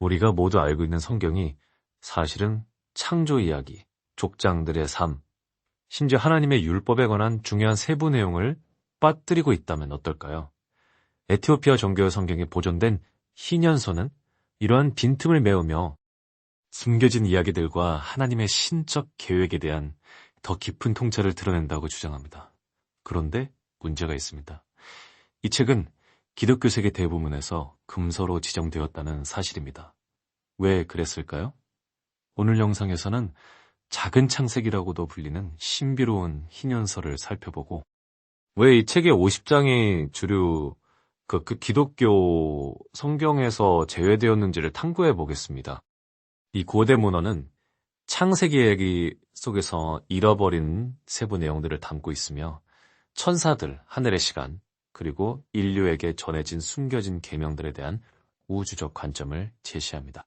우리가 모두 알고 있는 성경이 사실은 창조 이야기, 족장들의 삶, 심지어 하나님의 율법에 관한 중요한 세부 내용을 빠뜨리고 있다면 어떨까요? 에티오피아 종교 성경에 보존된 희년서는 이러한 빈틈을 메우며 숨겨진 이야기들과 하나님의 신적 계획에 대한 더 깊은 통찰을 드러낸다고 주장합니다. 그런데 문제가 있습니다. 이 책은 기독교 세계 대부분에서 금서로 지정되었다는 사실입니다. 왜 그랬을까요? 오늘 영상에서는 작은 창세기라고도 불리는 신비로운 희년서를 살펴보고 왜 이 책의 50장이 주류 그 기독교 성경에서 제외되었는지를 탐구해 보겠습니다. 이 고대 문헌은 창세기 얘기 속에서 잃어버린 세부 내용들을 담고 있으며 천사들, 하늘의 시간, 그리고 인류에게 전해진 숨겨진 계명들에 대한 우주적 관점을 제시합니다.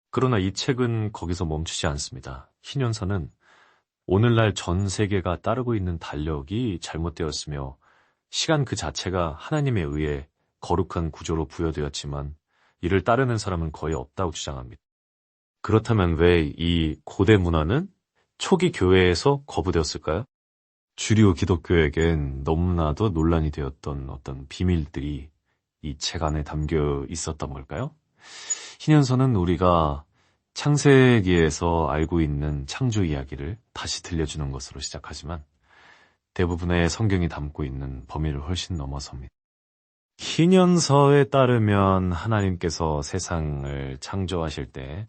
그러나 이 책은 거기서 멈추지 않습니다. 희년서는 오늘날 전 세계가 따르고 있는 달력이 잘못되었으며 시간 그 자체가 하나님에 의해 거룩한 구조로 부여되었지만 이를 따르는 사람은 거의 없다고 주장합니다. 그렇다면 왜 이 고대 문화는 초기 교회에서 거부되었을까요? 주류 기독교에겐 너무나도 논란이 되었던 어떤 비밀들이 이 책 안에 담겨 있었던 걸까요? 희년서는 우리가 창세기에서 알고 있는 창조 이야기를 다시 들려주는 것으로 시작하지만 대부분의 성경이 담고 있는 범위를 훨씬 넘어섭니다. 희년서에 따르면 하나님께서 세상을 창조하실 때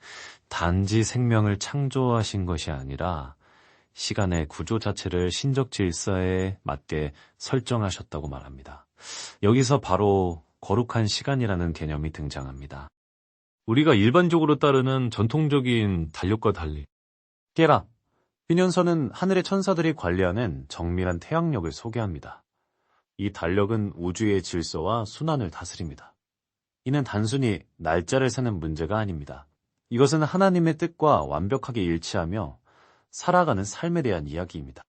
단지 생명을 창조하신 것이 아니라 시간의 구조 자체를 신적 질서에 맞게 설정하셨다고 말합니다. 여기서 바로 거룩한 시간이라는 개념이 등장합니다. 우리가 일반적으로 따르는 전통적인 달력과 달리 깨라! 희년서는 하늘의 천사들이 관리하는 정밀한 태양력을 소개합니다. 이 달력은 우주의 질서와 순환을 다스립니다. 이는 단순히 날짜를 세는 문제가 아닙니다. 이것은 하나님의 뜻과 완벽하게 일치하며 살아가는 삶에 대한 이야기입니다.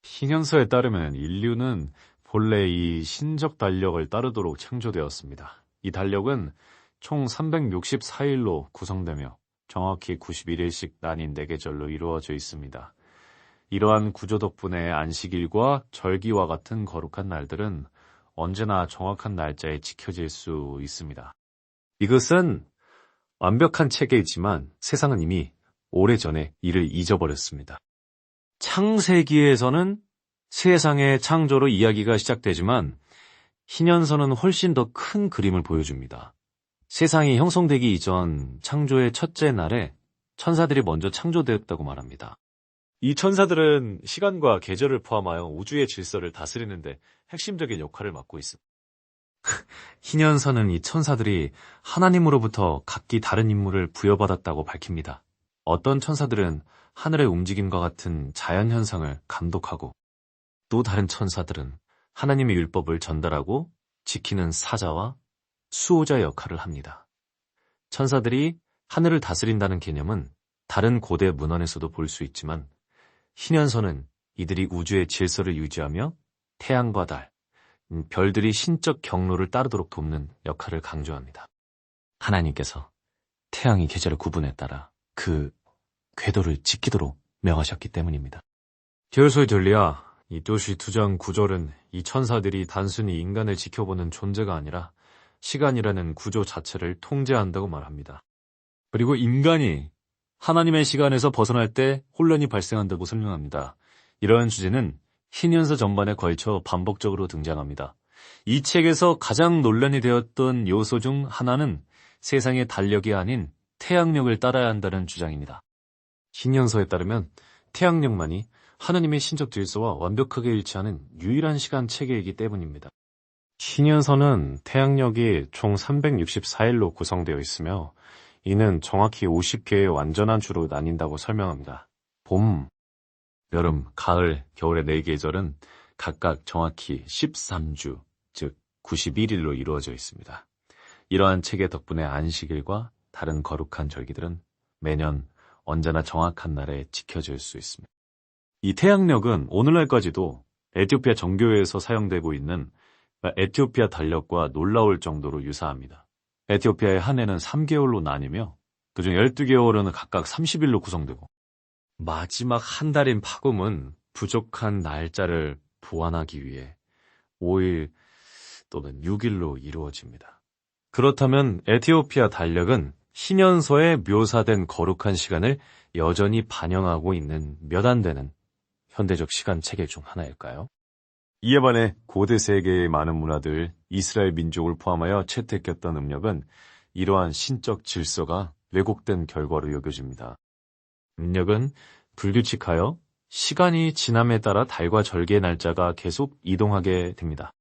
희년서에 따르면 인류는 본래 이 신적 달력을 따르도록 창조되었습니다. 이 달력은 총 364일로 구성되며 정확히 91일씩 나뉜 4계절로 이루어져 있습니다. 이러한 구조 덕분에 안식일과 절기와 같은 거룩한 날들은 언제나 정확한 날짜에 지켜질 수 있습니다. 이것은 완벽한 체계이지만 세상은 이미 오래전에 이를 잊어버렸습니다. 창세기에서는 세상의 창조로 이야기가 시작되지만 희년서는 훨씬 더 큰 그림을 보여줍니다. 세상이 형성되기 이전 창조의 첫째 날에 천사들이 먼저 창조되었다고 말합니다. 이 천사들은 시간과 계절을 포함하여 우주의 질서를 다스리는데 핵심적인 역할을 맡고 있습니다. 희년서는 이 천사들이 하나님으로부터 각기 다른 임무를 부여받았다고 밝힙니다. 어떤 천사들은 하늘의 움직임과 같은 자연현상을 감독하고 또 다른 천사들은 하나님의 율법을 전달하고 지키는 사자와 수호자 역할을 합니다. 천사들이 하늘을 다스린다는 개념은 다른 고대 문헌에서도 볼 수 있지만 희년서는 이들이 우주의 질서를 유지하며 태양과 달, 별들이 신적 경로를 따르도록 돕는 역할을 강조합니다. 하나님께서 태양의 계절의 구분에 따라 그 궤도를 지키도록 명하셨기 때문입니다. 디얼소이 들리아 이 도시 2장 9절은 이 천사들이 단순히 인간을 지켜보는 존재가 아니라 시간이라는 구조 자체를 통제한다고 말합니다. 그리고 인간이 하나님의 시간에서 벗어날 때 혼란이 발생한다고 설명합니다. 이러한 주제는 희년서 전반에 걸쳐 반복적으로 등장합니다. 이 책에서 가장 논란이 되었던 요소 중 하나는 세상의 달력이 아닌 태양력을 따라야 한다는 주장입니다. 희년서에 따르면 태양력만이 하나님의 신적 질서와 완벽하게 일치하는 유일한 시간 체계이기 때문입니다. 희년서는 태양력이 총 364일로 구성되어 있으며 이는 정확히 50개의 완전한 주로 나뉜다고 설명합니다. 봄, 여름, 가을, 겨울의 4계절은 각각 정확히 13주, 즉 91일로 이루어져 있습니다. 이러한 체계 덕분에 안식일과 다른 거룩한 절기들은 매년 언제나 정확한 날에 지켜질 수 있습니다. 이 태양력은 오늘날까지도 에티오피아 정교회에서 사용되고 있는 에티오피아 달력과 놀라울 정도로 유사합니다. 에티오피아의 한 해는 3개월로 나뉘며 그중 12개월은 각각 30일로 구성되고 마지막 한 달인 파굼은 부족한 날짜를 보완하기 위해 5일 또는 6일로 이루어집니다. 그렇다면 에티오피아 달력은 희년서에 묘사된 거룩한 시간을 여전히 반영하고 있는 몇 안 되는 현대적 시간 체계 중 하나일까요? 이에 반해 고대 세계의 많은 문화들, 이스라엘 민족을 포함하여 채택했던 음력은 이러한 신적 질서가 왜곡된 결과로 여겨집니다. 음력은 불규칙하여 시간이 지남에 따라 달과 절기의 날짜가 계속 이동하게 됩니다.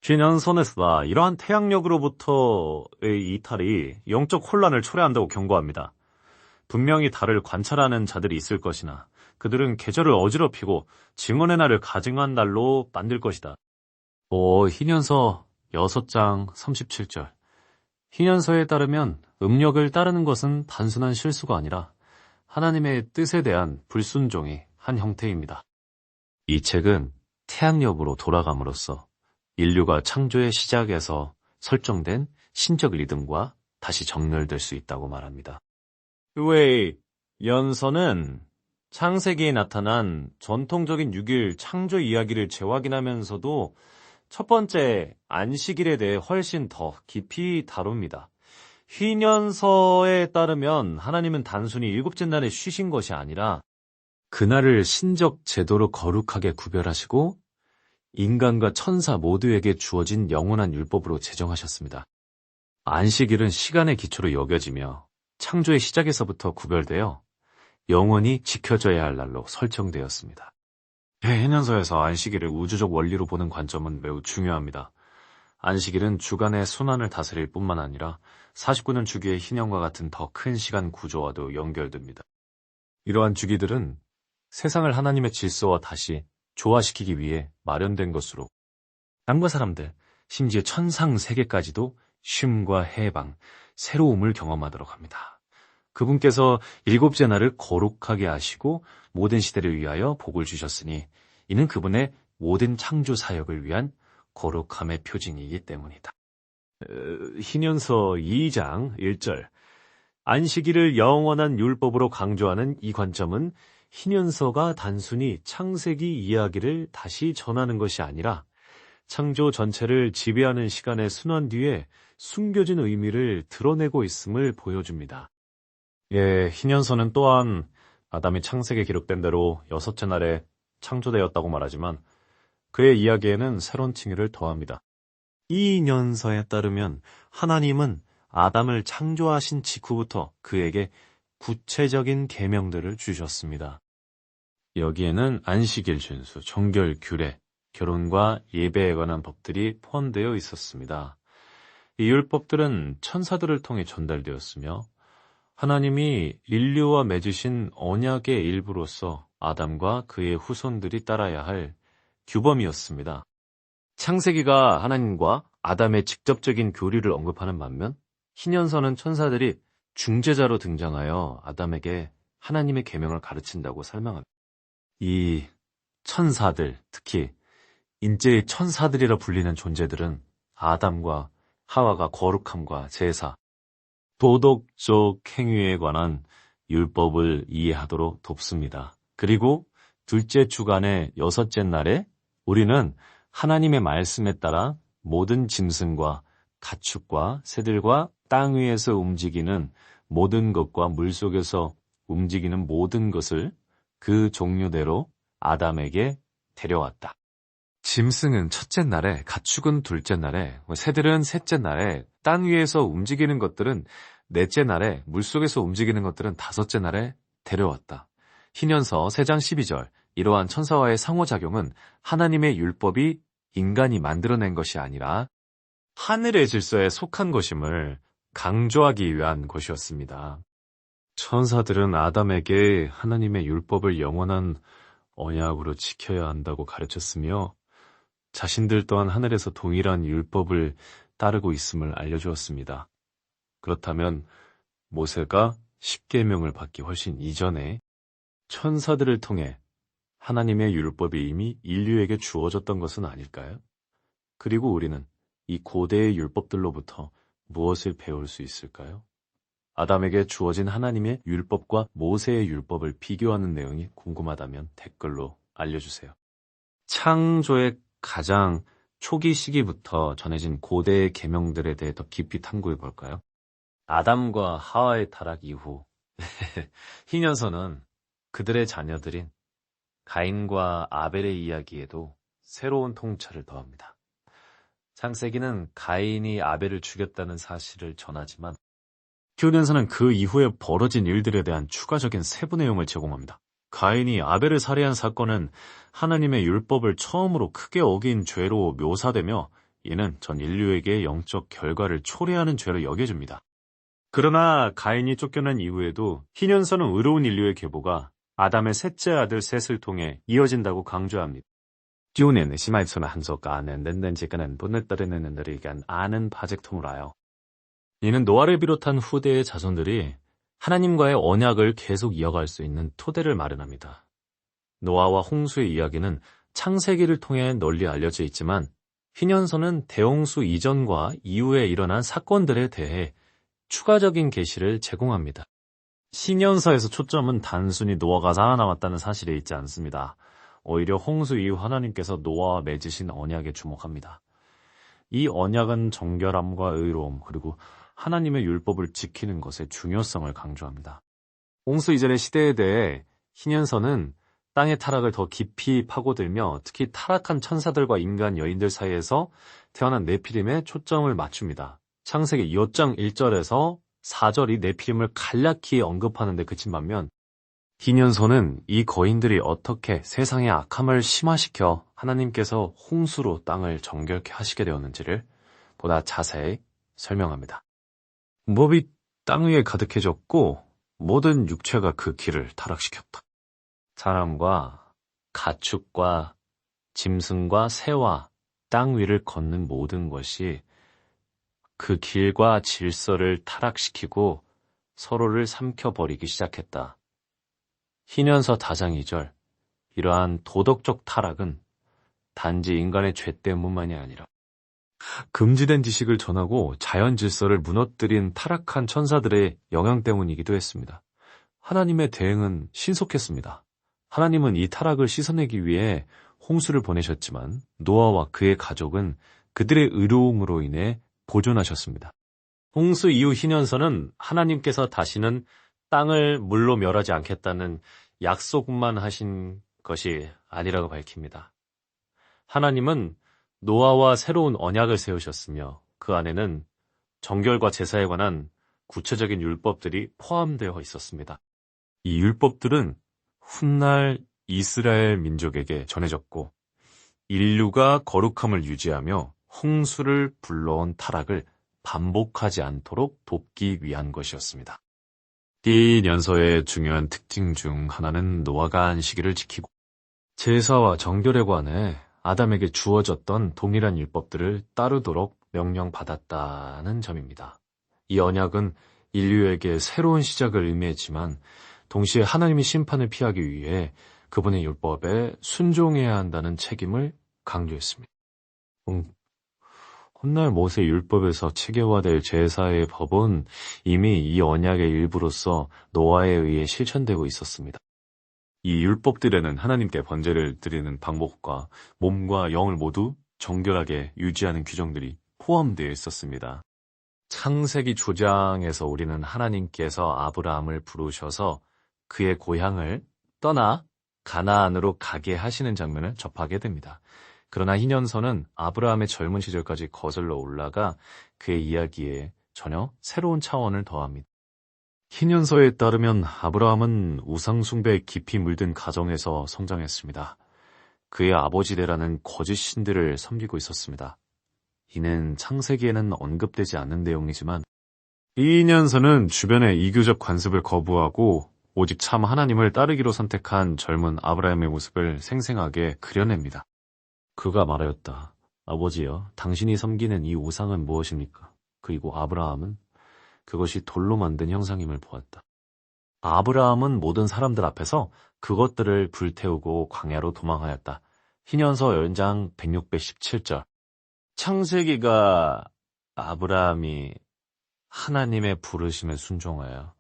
휘년선에서다 이러한 태양력으로부터의 이탈이 영적 혼란을 초래한다고 경고합니다. 분명히 달을 관찰하는 자들이 있을 것이나 그들은 계절을 어지럽히고 증언의 날을 가증한 날로 만들 것이다. 희년서 6장 37절. 희년서에 따르면 음력을 따르는 것은 단순한 실수가 아니라 하나님의 뜻에 대한 불순종의 한 형태입니다. 이 책은 태양력으로 돌아감으로써 인류가 창조의 시작에서 설정된 신적 리듬과 다시 정렬될 수 있다고 말합니다. 왜 연서는 창세기에 나타난 전통적인 6일 창조 이야기를 재확인하면서도 첫 번째 안식일에 대해 훨씬 더 깊이 다룹니다. 휘년서에 따르면 하나님은 단순히 일곱째 날에 쉬신 것이 아니라 그날을 신적 제도로 거룩하게 구별하시고 인간과 천사 모두에게 주어진 영원한 율법으로 제정하셨습니다. 안식일은 시간의 기초로 여겨지며 창조의 시작에서부터 구별되어 영원히 지켜져야 할 날로 설정되었습니다. 해년서에서 안식일을 우주적 원리로 보는 관점은 매우 중요합니다. 안식일은 주간의 순환을 다스릴 뿐만 아니라 49년 주기의 희년과 같은 더 큰 시간 구조와도 연결됩니다. 이러한 주기들은 세상을 하나님의 질서와 다시 조화시키기 위해 마련된 것으로 땅과 사람들, 심지어 천상 세계까지도 쉼과 해방, 새로움을 경험하도록 합니다. 그분께서 일곱째 날을 거룩하게 하시고 모든 시대를 위하여 복을 주셨으니 이는 그분의 모든 창조 사역을 위한 거룩함의 표징이기 때문이다. 희년서 2장 1절. 안식일을 영원한 율법으로 강조하는 이 관점은 희년서가 단순히 창세기 이야기를 다시 전하는 것이 아니라 창조 전체를 지배하는 시간의 순환 뒤에 숨겨진 의미를 드러내고 있음을 보여줍니다. 희년서는 또한 아담이 창세기에 기록된 대로 6째 날에 창조되었다고 말하지만 그의 이야기에는 새로운 층위를 더합니다. 이 년서에 따르면 하나님은 아담을 창조하신 직후부터 그에게 구체적인 계명들을 주셨습니다. 여기에는 안식일 준수, 정결 규례, 결혼과 예배에 관한 법들이 포함되어 있었습니다. 이 율법들은 천사들을 통해 전달되었으며 하나님이 인류와 맺으신 언약의 일부로서 아담과 그의 후손들이 따라야 할 규범이었습니다. 창세기가 하나님과 아담의 직접적인 교류를 언급하는 반면 희년서는 천사들이 중재자로 등장하여 아담에게 하나님의 계명을 가르친다고 설명합니다. 이 천사들, 특히 인재의 천사들이라 불리는 존재들은 아담과 하와가 거룩함과 제사, 도덕적 행위에 관한 율법을 이해하도록 돕습니다. 그리고 둘째 주간의 6째 날에 우리는 하나님의 말씀에 따라 모든 짐승과 가축과 새들과 땅 위에서 움직이는 모든 것과 물속에서 움직이는 모든 것을 그 종류대로 아담에게 데려왔다. 짐승은 첫째 날에, 가축은 둘째 날에, 새들은 셋째 날에, 땅 위에서 움직이는 것들은 넷째 날에, 물속에서 움직이는 것들은 다섯째 날에 데려왔다. 희년서 3장 12절. 이러한 천사와의 상호작용은 하나님의 율법이 인간이 만들어낸 것이 아니라 하늘의 질서에 속한 것임을 강조하기 위한 것이었습니다. 천사들은 아담에게 하나님의 율법을 영원한 언약으로 지켜야 한다고 가르쳤으며 자신들 또한 하늘에서 동일한 율법을 따르고 있음을 알려주었습니다. 그렇다면 모세가 십계명을 받기 훨씬 이전에 천사들을 통해 하나님의 율법이 이미 인류에게 주어졌던 것은 아닐까요? 그리고 우리는 이 고대의 율법들로부터 무엇을 배울 수 있을까요? 아담에게 주어진 하나님의 율법과 모세의 율법을 비교하는 내용이 궁금하다면 댓글로 알려주세요. 창조의 가장 초기 시기부터 전해진 고대의 계명들에 대해 더 깊이 탐구해 볼까요? 아담과 하와의 타락 이후 희년서는 그들의 자녀들인 가인과 아벨의 이야기에도 새로운 통찰을 더합니다. 창세기는 가인이 아벨을 죽였다는 사실을 전하지만 히브리서는 그 이후에 벌어진 일들에 대한 추가적인 세부 내용을 제공합니다. 가인이 아벨을 살해한 사건은 하나님의 율법을 처음으로 크게 어긴 죄로 묘사되며 이는 전 인류에게 영적 결과를 초래하는 죄로 여겨집니다. 그러나 가인이 쫓겨난 이후에도 희년서는 의로운 인류의 계보가 아담의 셋째 아들 셋을 통해 이어진다고 강조합니다. 듀는 시마이츠나 한소가는 낸덴지가는 본넷 따르는 들이간 아는 바젝통으로요. 이는 노아를 비롯한 후대의 자손들이 하나님과의 언약을 계속 이어갈 수 있는 토대를 마련합니다. 노아와 홍수의 이야기는 창세기를 통해 널리 알려져 있지만 희년서는 대홍수 이전과 이후에 일어난 사건들에 대해 추가적인 계시를 제공합니다. 희년서에서 초점은 단순히 노아가 살아남았다는 사실에 있지 않습니다. 오히려 홍수 이후 하나님께서 노아와 맺으신 언약에 주목합니다. 이 언약은 정결함과 의로움 그리고 하나님의 율법을 지키는 것의 중요성을 강조합니다. 홍수 이전의 시대에 대해 희년서는 땅의 타락을 더 깊이 파고들며 특히 타락한 천사들과 인간 여인들 사이에서 태어난 네피림에 초점을 맞춥니다. 창세기 2장 1절에서 4절이 네피림을 간략히 언급하는 데 그친 반면 희년서는 이 거인들이 어떻게 세상의 악함을 심화시켜 하나님께서 홍수로 땅을 정결케 하시게 되었는지를 보다 자세히 설명합니다. 몹이 땅 위에 가득해졌고 모든 육체가 그 길을 타락시켰다. 사람과 가축과 짐승과 새와 땅 위를 걷는 모든 것이 그 길과 질서를 타락시키고 서로를 삼켜버리기 시작했다. 희년서 4장 2절, 이러한 도덕적 타락은 단지 인간의 죄 때문만이 아니라 금지된 지식을 전하고 자연 질서를 무너뜨린 타락한 천사들의 영향 때문이기도 했습니다. 하나님의 대응은 신속했습니다. 하나님은 이 타락을 씻어내기 위해 홍수를 보내셨지만 노아와 그의 가족은 그들의 의로움으로 인해 보존하셨습니다. 홍수 이후 희년서는 하나님께서 다시는 땅을 물로 멸하지 않겠다는 약속만 하신 것이 아니라고 밝힙니다. 하나님은 노아와 새로운 언약을 세우셨으며 그 안에는 정결과 제사에 관한 구체적인 율법들이 포함되어 있었습니다. 이 율법들은 훗날 이스라엘 민족에게 전해졌고 인류가 거룩함을 유지하며 홍수를 불러온 타락을 반복하지 않도록 돕기 위한 것이었습니다. 이 연서의 중요한 특징 중 하나는 노아가 안식일을 지키고 제사와 정결에 관해 아담에게 주어졌던 동일한 율법들을 따르도록 명령받았다는 점입니다. 이 언약은 인류에게 새로운 시작을 의미했지만 동시에 하나님의 심판을 피하기 위해 그분의 율법에 순종해야 한다는 책임을 강조했습니다. 훗날 모세 율법에서 체계화될 제사의 법은 이미 이 언약의 일부로서 노아에 의해 실천되고 있었습니다. 이 율법들에는 하나님께 번제를 드리는 방법과 몸과 영을 모두 정결하게 유지하는 규정들이 포함되어 있었습니다. 창세기 조장에서 우리는 하나님께서 아브라함을 부르셔서 그의 고향을 떠나 가나안으로 가게 하시는 장면을 접하게 됩니다. 그러나 희년서는 아브라함의 젊은 시절까지 거슬러 올라가 그의 이야기에 전혀 새로운 차원을 더합니다. 희년서에 따르면 아브라함은 우상숭배에 깊이 물든 가정에서 성장했습니다. 그의 아버지대라는 거짓 신들을 섬기고 있었습니다. 이는 창세기에는 언급되지 않는 내용이지만 이 희년서는 주변의 이교적 관습을 거부하고 오직 참 하나님을 따르기로 선택한 젊은 아브라함의 모습을 생생하게 그려냅니다. 그가 말하였다. 아버지여, 당신이 섬기는 이 우상은 무엇입니까? 그리고 아브라함은 그것이 돌로 만든 형상임을 보았다. 아브라함은 모든 사람들 앞에서 그것들을 불태우고 광야로 도망하였다. 희년서 연장 106, 117절. 창세기가 아브라함이 하나님의 부르심에 순종하여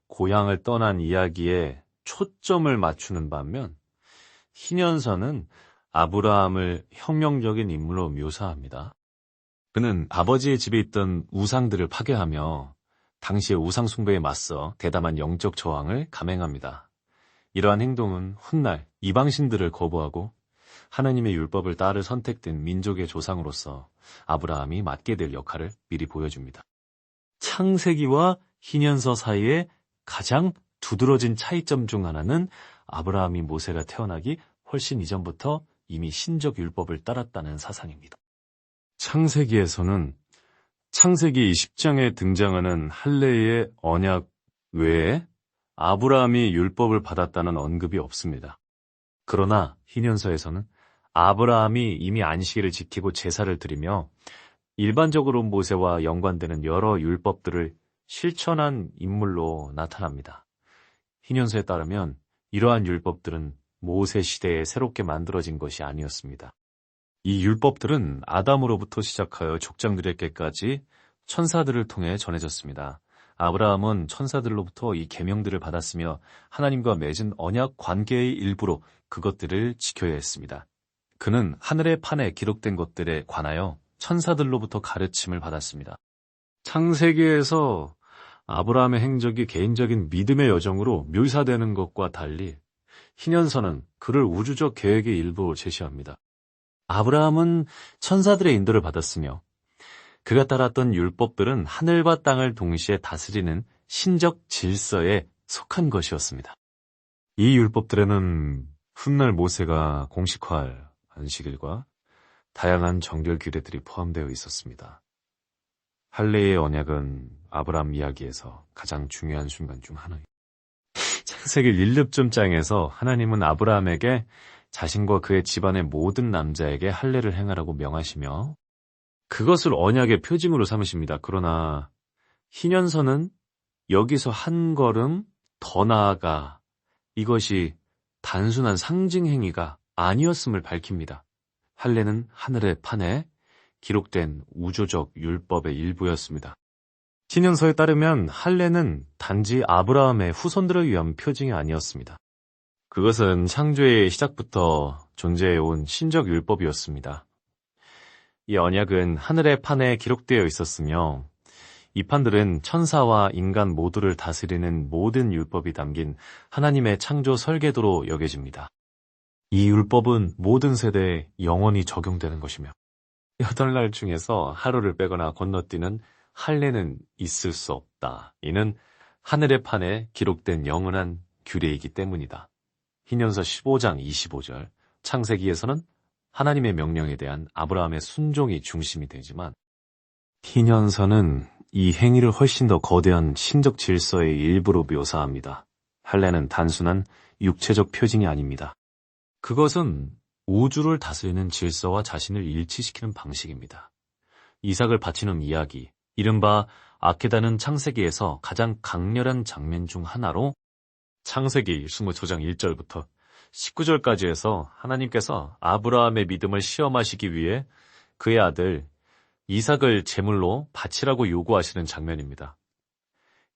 고향을 떠난 이야기에 초점을 맞추는 반면 희년서는 아브라함을 혁명적인 인물로 묘사합니다. 그는 아버지의 집에 있던 우상들을 파괴하며 당시의 우상 숭배에 맞서 대담한 영적 저항을 감행합니다. 이러한 행동은 훗날 이방신들을 거부하고 하나님의 율법을 따를 선택된 민족의 조상으로서 아브라함이 맡게 될 역할을 미리 보여줍니다. 창세기와 희년서 사이에 가장 두드러진 차이점 중 하나는 아브라함이 모세가 태어나기 훨씬 이전부터 이미 신적 율법을 따랐다는 사상입니다. 창세기에서는 창세기 20장에 등장하는 할례의 언약 외에 아브라함이 율법을 받았다는 언급이 없습니다. 그러나 희년서에서는 아브라함이 이미 안식일을 지키고 제사를 드리며 일반적으로 모세와 연관되는 여러 율법들을 실천한 인물로 나타납니다. 희년서에 따르면 이러한 율법들은 모세 시대에 새롭게 만들어진 것이 아니었습니다. 이 율법들은 아담으로부터 시작하여 족장들에게까지 천사들을 통해 전해졌습니다. 아브라함은 천사들로부터 이 계명들을 받았으며 하나님과 맺은 언약 관계의 일부로 그것들을 지켜야 했습니다. 그는 하늘의 판에 기록된 것들에 관하여 천사들로부터 가르침을 받았습니다. 창세기에서 아브라함의 행적이 개인적인 믿음의 여정으로 묘사되는 것과 달리 희년서는 그를 우주적 계획의 일부로 제시합니다. 아브라함은 천사들의 인도를 받았으며 그가 따랐던 율법들은 하늘과 땅을 동시에 다스리는 신적 질서에 속한 것이었습니다. 이 율법들에는 훗날 모세가 공식화할 안식일과 다양한 정결 규례들이 포함되어 있었습니다. 할례의 언약은 아브라함 이야기에서 가장 중요한 순간 중 하나입니다. 창세기 1렙점장에서 하나님은 아브라함에게 자신과 그의 집안의 모든 남자에게 할례를 행하라고 명하시며 그것을 언약의 표징으로 삼으십니다. 그러나 희년서는 여기서 한 걸음 더 나아가 이것이 단순한 상징 행위가 아니었음을 밝힙니다. 할례는 하늘의 판에 기록된 우주적 율법의 일부였습니다. 희년서에 따르면 할례는 단지 아브라함의 후손들을 위한 표징이 아니었습니다. 그것은 창조의 시작부터 존재해온 신적 율법이었습니다. 이 언약은 하늘의 판에 기록되어 있었으며 이 판들은 천사와 인간 모두를 다스리는 모든 율법이 담긴 하나님의 창조 설계도로 여겨집니다. 이 율법은 모든 세대에 영원히 적용되는 것이며 8날 중에서 하루를 빼거나 건너뛰는 할례는 있을 수 없다. 이는 하늘의 판에 기록된 영원한 규례이기 때문이다. 희년서 15장 25절 창세기에서는 하나님의 명령에 대한 아브라함의 순종이 중심이 되지만 희년서는 이 행위를 훨씬 더 거대한 신적 질서의 일부로 묘사합니다. 할례는 단순한 육체적 표징이 아닙니다. 그것은 우주를 다스리는 질서와 자신을 일치시키는 방식입니다. 이삭을 바치는 이야기, 이른바 아케다는 창세기에서 가장 강렬한 장면 중 하나로 창세기 25장 1절부터 19절까지 해서 하나님께서 아브라함의 믿음을 시험하시기 위해 그의 아들 이삭을 제물로 바치라고 요구하시는 장면입니다.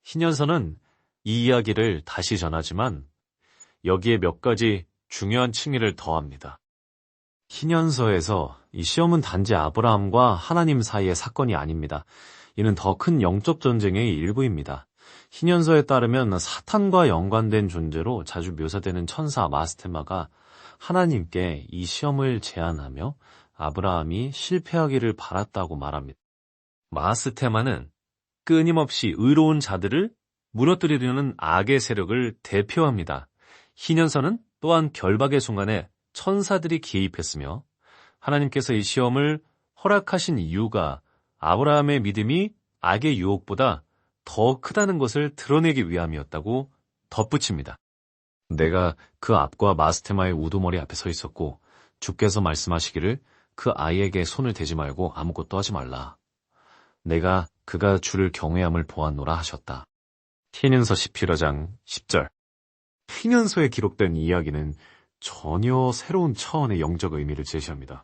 희년서는 이 이야기를 다시 전하지만 여기에 몇 가지 중요한 층위를 더합니다. 희년서에서 이 시험은 단지 아브라함과 하나님 사이의 사건이 아닙니다. 이는 더 큰 영적 전쟁의 일부입니다. 희년서에 따르면 사탄과 연관된 존재로 자주 묘사되는 천사 마스테마가 하나님께 이 시험을 제안하며 아브라함이 실패하기를 바랐다고 말합니다. 마스테마는 끊임없이 의로운 자들을 무너뜨리려는 악의 세력을 대표합니다. 희년서는 또한 결박의 순간에 천사들이 개입했으며 하나님께서 이 시험을 허락하신 이유가 아브라함의 믿음이 악의 유혹보다 더 크다는 것을 드러내기 위함이었다고 덧붙입니다. 내가 그 앞과 마스테마의 우두머리 앞에 서 있었고 주께서 말씀하시기를 그 아이에게 손을 대지 말고 아무것도 하지 말라. 내가 그가 주를 경외함을 보았노라 하셨다. 희년서 11장 10절. 희년서에 기록된 이야기는 전혀 새로운 차원의 영적 의미를 제시합니다.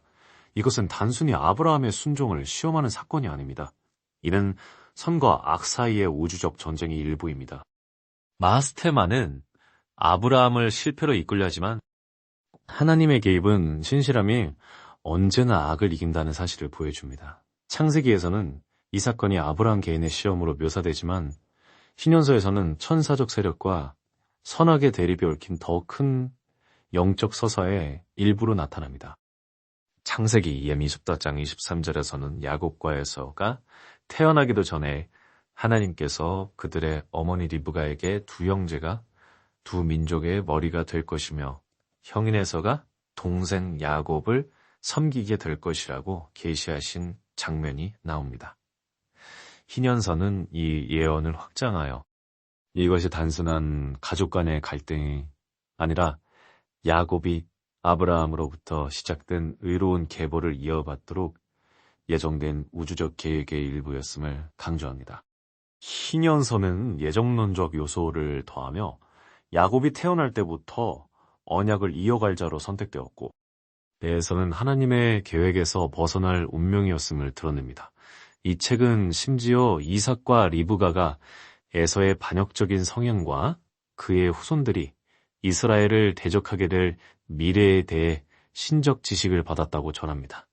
이것은 단순히 아브라함의 순종을 시험하는 사건이 아닙니다. 이는 선과 악 사이의 우주적 전쟁의 일부입니다. 마스테마는 아브라함을 실패로 이끌려 하지만 하나님의 개입은 신실함이 언제나 악을 이긴다는 사실을 보여줍니다. 창세기에서는 이 사건이 아브라함 개인의 시험으로 묘사되지만 신현서에서는 천사적 세력과 선악의 대립이 얽힌 더 큰 영적 서사의 일부로 나타납니다. 창세기 예미십사장 23절에서는 야곱과 에서가 태어나기도 전에 하나님께서 그들의 어머니 리브가에게 두 형제가 두 민족의 머리가 될 것이며 형인 에서가 동생 야곱을 섬기게 될 것이라고 계시하신 장면이 나옵니다. 희년서는 이 예언을 확장하여 이것이 단순한 가족 간의 갈등이 아니라 야곱이 아브라함으로부터 시작된 의로운 계보를 이어받도록 예정된 우주적 계획의 일부였음을 강조합니다. 희년서는 예정론적 요소를 더하며 야곱이 태어날 때부터 언약을 이어갈 자로 선택되었고 에서는 하나님의 계획에서 벗어날 운명이었음을 드러냅니다. 이 책은 심지어 이삭과 리브가가 에서의 반역적인 성향과 그의 후손들이 이스라엘을 대적하게 될 미래에 대해 신적 지식을 받았다고 전합니다.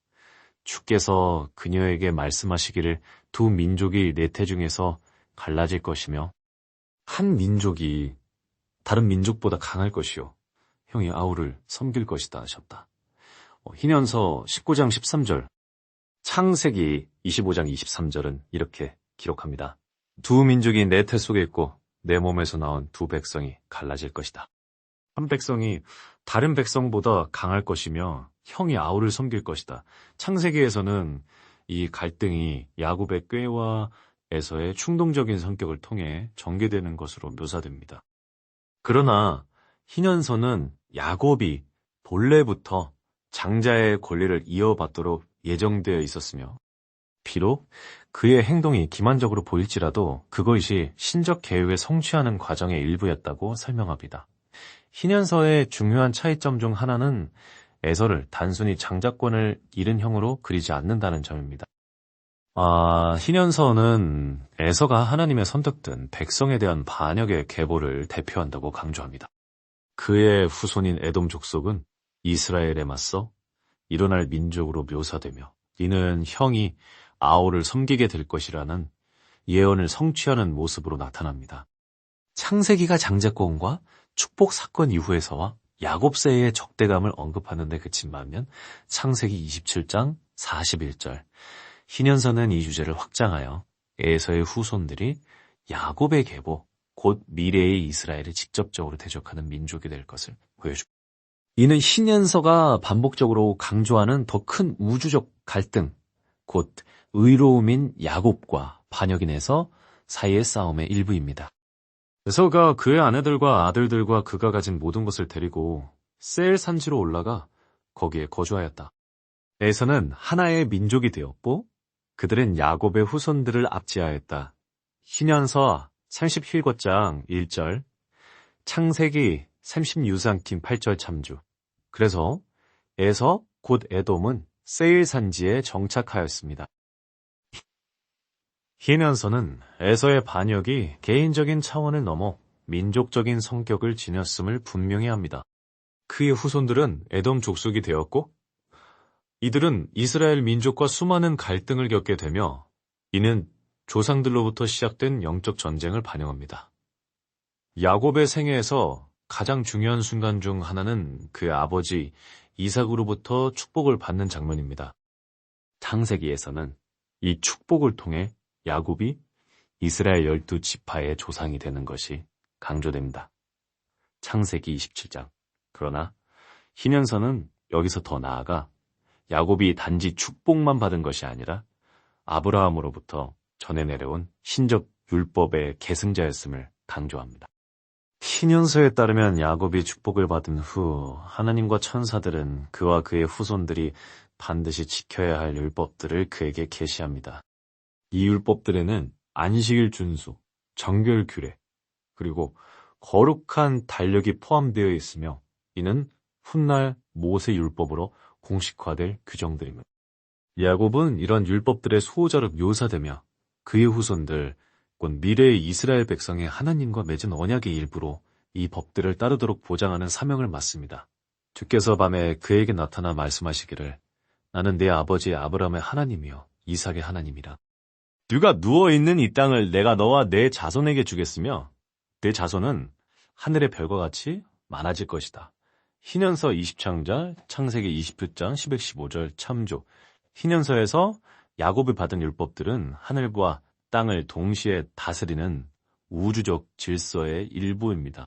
주께서 그녀에게 말씀하시기를 두 민족이 네 태 중에서 갈라질 것이며 한 민족이 다른 민족보다 강할 것이요 형이 아우를 섬길 것이다 하셨다. 희년서 19장 13절, 창세기 25장 23절은 이렇게 기록합니다. 두 민족이 내 태 속에 있고 내 몸에서 나온 두 백성이 갈라질 것이다. 한 백성이 다른 백성보다 강할 것이며 형이 아우를 섬길 것이다. 창세기에서는 이 갈등이 야곱의 꾀와 에서의 충동적인 성격을 통해 전개되는 것으로 묘사됩니다. 그러나 희년서는 야곱이 본래부터 장자의 권리를 이어받도록 예정되어 있었으며 비록 그의 행동이 기만적으로 보일지라도 그것이 신적 계획을 성취하는 과정의 일부였다고 설명합니다. 희년서의 중요한 차이점 중 하나는 에서를 단순히 장자권을 잃은 형으로 그리지 않는다는 점입니다. 희년서는 에서가 하나님의 선택된 백성에 대한 반역의 계보를 대표한다고 강조합니다. 그의 후손인 에돔 족속은 이스라엘에 맞서 일어날 민족으로 묘사되며 이는 형이 아우를 섬기게 될 것이라는 예언을 성취하는 모습으로 나타납니다. 창세기가 장자권과 축복 사건 이후에서와 야곱세의 적대감을 언급하는 데 그친 반면 창세기 27장 41절 희년서는 이 주제를 확장하여 에서의 후손들이 야곱의 계보, 곧 미래의 이스라엘을 직접적으로 대적하는 민족이 될 것을 보여줍니다. 이는 희년서가 반복적으로 강조하는 더 큰 우주적 갈등, 곧 의로움인 야곱과 반역인 에서 사이의 싸움의 일부입니다. 에서가 그의 아내들과 아들들과 그가 가진 모든 것을 데리고 세일 산지로 올라가 거기에 거주하였다. 에서는 하나의 민족이 되었고 그들은 야곱의 후손들을 압제하였다. 희년서 37장 1절, 창세기 36장 8절 참주. 그래서 에서 곧 에돔은 세일 산지에 정착하였습니다. 희년서는 에서의 반역이 개인적인 차원을 넘어 민족적인 성격을 지녔음을 분명히 합니다. 그의 후손들은 에돔 족속이 되었고 이들은 이스라엘 민족과 수많은 갈등을 겪게 되며 이는 조상들로부터 시작된 영적 전쟁을 반영합니다. 야곱의 생애에서 가장 중요한 순간 중 하나는 그의 아버지 이삭으로부터 축복을 받는 장면입니다. 창세기에서는 이 축복을 통해 야곱이 이스라엘 12지파의 조상이 되는 것이 강조됩니다. 창세기 27장. 그러나 희년서는 여기서 더 나아가 야곱이 단지 축복만 받은 것이 아니라 아브라함으로부터 전해 내려온 신적 율법의 계승자였음을 강조합니다. 희년서에 따르면 야곱이 축복을 받은 후 하나님과 천사들은 그와 그의 후손들이 반드시 지켜야 할 율법들을 그에게 계시합니다. 이 율법들에는 안식일 준수, 정결 규례, 그리고 거룩한 달력이 포함되어 있으며 이는 훗날 모세 율법으로 공식화될 규정들입니다. 야곱은 이런 율법들의 수호자로 묘사되며 그의 후손들, 곧 미래의 이스라엘 백성의 하나님과 맺은 언약의 일부로 이 법들을 따르도록 보장하는 사명을 맡습니다. 주께서 밤에 그에게 나타나 말씀하시기를 나는 내 아버지 아브라함의 하나님이요 이삭의 하나님이라. 네가 누워있는 이 땅을 내가 너와 내 자손에게 주겠으며 내 자손은 하늘의 별과 같이 많아질 것이다. 희년서 20장절, 창세기 20장 10-15절 참조. 희년서에서 야곱이 받은 율법들은 하늘과 땅을 동시에 다스리는 우주적 질서의 일부입니다.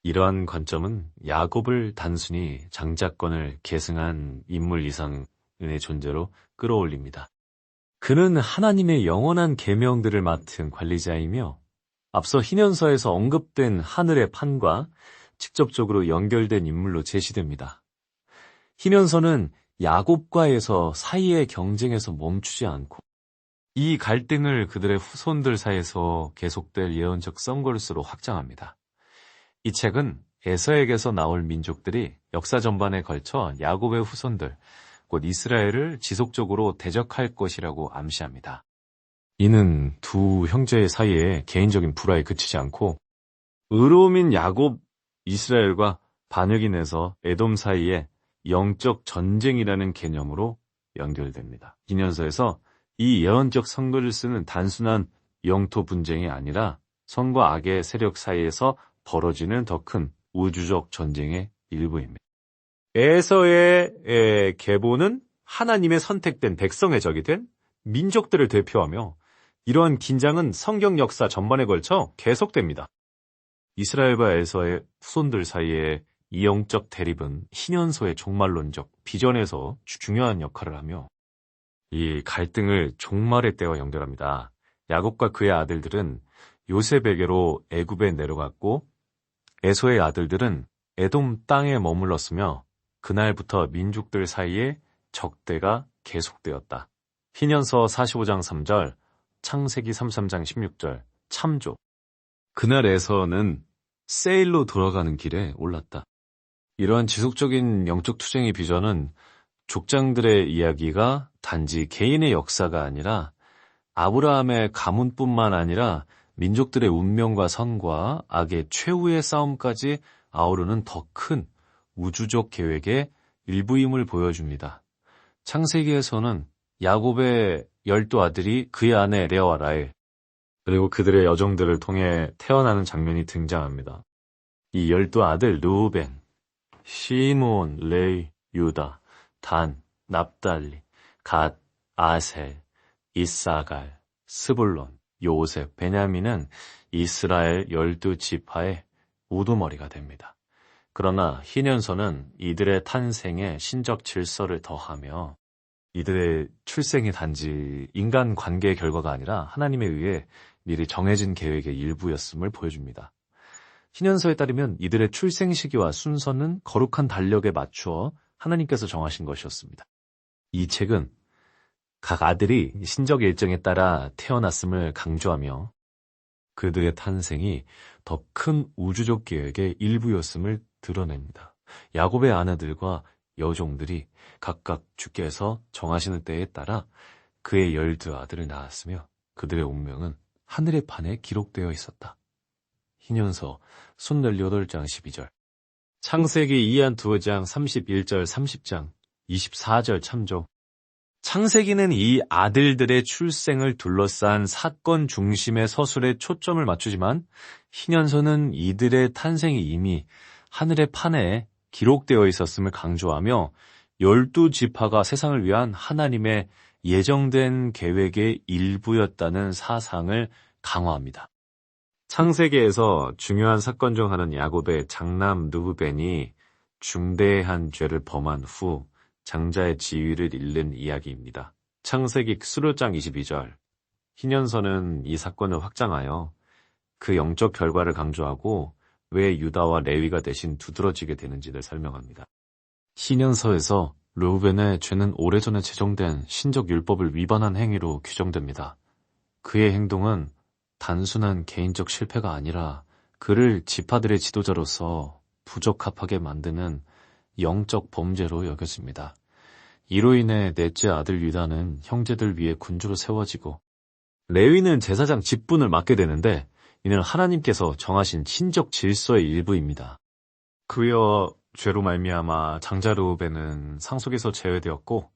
이러한 관점은 야곱을 단순히 장자권을 계승한 인물 이상의 존재로 끌어올립니다. 그는 하나님의 영원한 계명들을 맡은 관리자이며 앞서 희년서에서 언급된 하늘의 판과 직접적으로 연결된 인물로 제시됩니다. 희년서는 야곱과에서 사이의 경쟁에서 멈추지 않고 이 갈등을 그들의 후손들 사이에서 계속될 예언적 선글스로 확장합니다. 이 책은 에서에게서 나올 민족들이 역사 전반에 걸쳐 야곱의 후손들, 곧 이스라엘을 지속적으로 대적할 것이라고 암시합니다. 이는 두 형제 사이에 개인적인 불화에 그치지 않고 의로움인 야곱, 이스라엘과 반역인에서 에돔 사이에 영적 전쟁이라는 개념으로 연결됩니다. 기년서에서 이 예언적 선글을 쓰는 단순한 영토 분쟁이 아니라 선과 악의 세력 사이에서 벌어지는 더 큰 우주적 전쟁의 일부입니다. 에서의 계보는 하나님의 선택된 백성의 적이 된 민족들을 대표하며 이러한 긴장은 성경 역사 전반에 걸쳐 계속됩니다. 이스라엘과 에서의 후손들 사이의 이 영적 대립은 희년서의 종말론적 비전에서 중요한 역할을 하며 이 갈등을 종말의 때와 연결합니다. 야곱과 그의 아들들은 요셉에게로 애굽에 내려갔고 에서의 아들들은 에돔 땅에 머물렀으며 그날부터 민족들 사이에 적대가 계속되었다. 희년서 45장 3절, 창세기 33장 16절, 참조. 그날 에서는 세일로 돌아가는 길에 올랐다. 이러한 지속적인 영적 투쟁의 비전은 족장들의 이야기가 단지 개인의 역사가 아니라 아브라함의 가문뿐만 아니라 민족들의 운명과 선과 악의 최후의 싸움까지 아우르는 더 큰 우주적 계획의 일부임을 보여줍니다. 창세기에서는 야곱의 12 아들이 그의 아내 레아와 라헬, 그리고 그들의 여종들을 통해 태어나는 장면이 등장합니다. 이 12 아들 르우벤, 시므온, 레위, 유다, 단, 납달리, 갓, 아셀, 이사갈, 스불론, 요셉, 베냐민은 이스라엘 12지파의 우두머리가 됩니다. 그러나 희년서는 이들의 탄생에 신적 질서를 더하며 이들의 출생이 단지 인간 관계의 결과가 아니라 하나님에 의해 미리 정해진 계획의 일부였음을 보여줍니다. 희년서에 따르면 이들의 출생 시기와 순서는 거룩한 달력에 맞추어 하나님께서 정하신 것이었습니다. 이 책은 각 아들이 신적 일정에 따라 태어났음을 강조하며 그들의 탄생이 더 큰 우주적 계획의 일부였음을 드러냅니다. 야곱의 아내들과 여종들이 각각 주께서 정하시는 때에 따라 그의 12 아들을 낳았으며 그들의 운명은 하늘의 판에 기록되어 있었다. 희년서 28장 12절, 창세기 2장 31절 30장 24절 참조. 창세기는 이 아들들의 출생을 둘러싼 사건 중심의 서술에 초점을 맞추지만 희년서는 이들의 탄생이 이미 하늘의 판에 기록되어 있었음을 강조하며 12지파가 세상을 위한 하나님의 예정된 계획의 일부였다는 사상을 강화합니다. 창세기에서 중요한 사건 중 하나는 야곱의 장남 르우벤이 중대한 죄를 범한 후 장자의 지위를 잃는 이야기입니다. 창세기 수료장 22절. 희년서는 이 사건을 확장하여 그 영적 결과를 강조하고 왜 유다와 레위가 대신 두드러지게 되는지를 설명합니다. 희년서에서 르우벤의 죄는 오래전에 제정된 신적 율법을 위반한 행위로 규정됩니다. 그의 행동은 단순한 개인적 실패가 아니라 그를 지파들의 지도자로서 부적합하게 만드는 영적 범죄로 여겨집니다. 이로 인해 넷째 아들 유다는 형제들 위에 군주로 세워지고 레위는 제사장 직분을 맡게 되는데 이는 하나님께서 정하신 신적 질서의 일부입니다. 그여 죄로 말미암아 장자 르우벤은 상속에서 제외되었고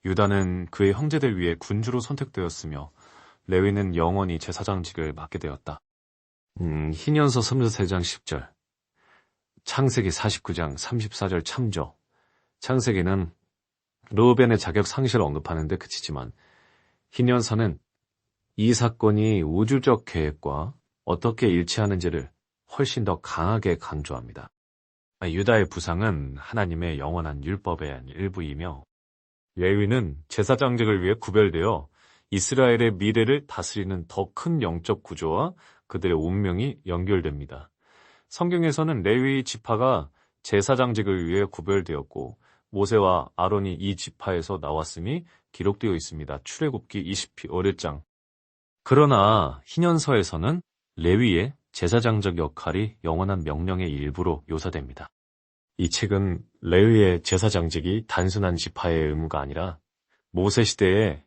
유다는 그의 형제들 위해 군주로 선택되었으며 레위는 영원히 제사장직을 맡게 되었다. 희년서 33장 10절, 창세기 49장 34절 참조. 창세기는 르우벤의 자격 상실을 언급하는데 그치지만 희년서는 이 사건이 우주적 계획과 어떻게 일치하는지를 훨씬 더 강하게 강조합니다. 유다의 부상은 하나님의 영원한 율법의 일부이며 레위는 제사장직을 위해 구별되어 이스라엘의 미래를 다스리는 더 큰 영적 구조와 그들의 운명이 연결됩니다. 성경에서는 레위 지파가 제사장직을 위해 구별되었고 모세와 아론이 이 지파에서 나왔음이 기록되어 있습니다. 출애굽기 21장. 그러나 희년서에서는 레위의 제사장적 역할이 영원한 명령의 일부로 묘사됩니다. 이 책은 레위의 제사장직이 단순한 지파의 의무가 아니라 모세 시대에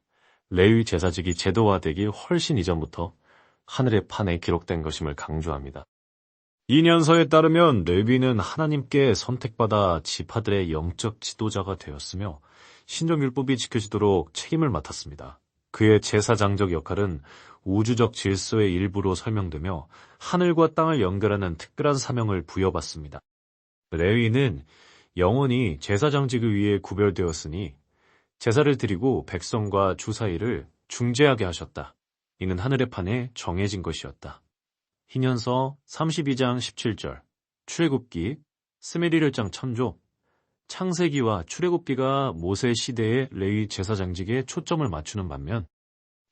레위 제사직이 제도화되기 훨씬 이전부터 하늘의 판에 기록된 것임을 강조합니다. 이 년서에 따르면 레위는 하나님께 선택받아 지파들의 영적 지도자가 되었으며 신정율법이 지켜지도록 책임을 맡았습니다. 그의 제사장적 역할은 우주적 질서의 일부로 설명되며 하늘과 땅을 연결하는 특별한 사명을 부여받습니다. 레위는 영원히 제사장직을 위해 구별되었으니 제사를 드리고 백성과 주사위를 중재하게 하셨다. 이는 하늘의 판에 정해진 것이었다. 희년서 32장 17절, 출애굽기, 스메리엘장 참조, 창세기와 출애굽기가 모세 시대의 레위 제사장직에 초점을 맞추는 반면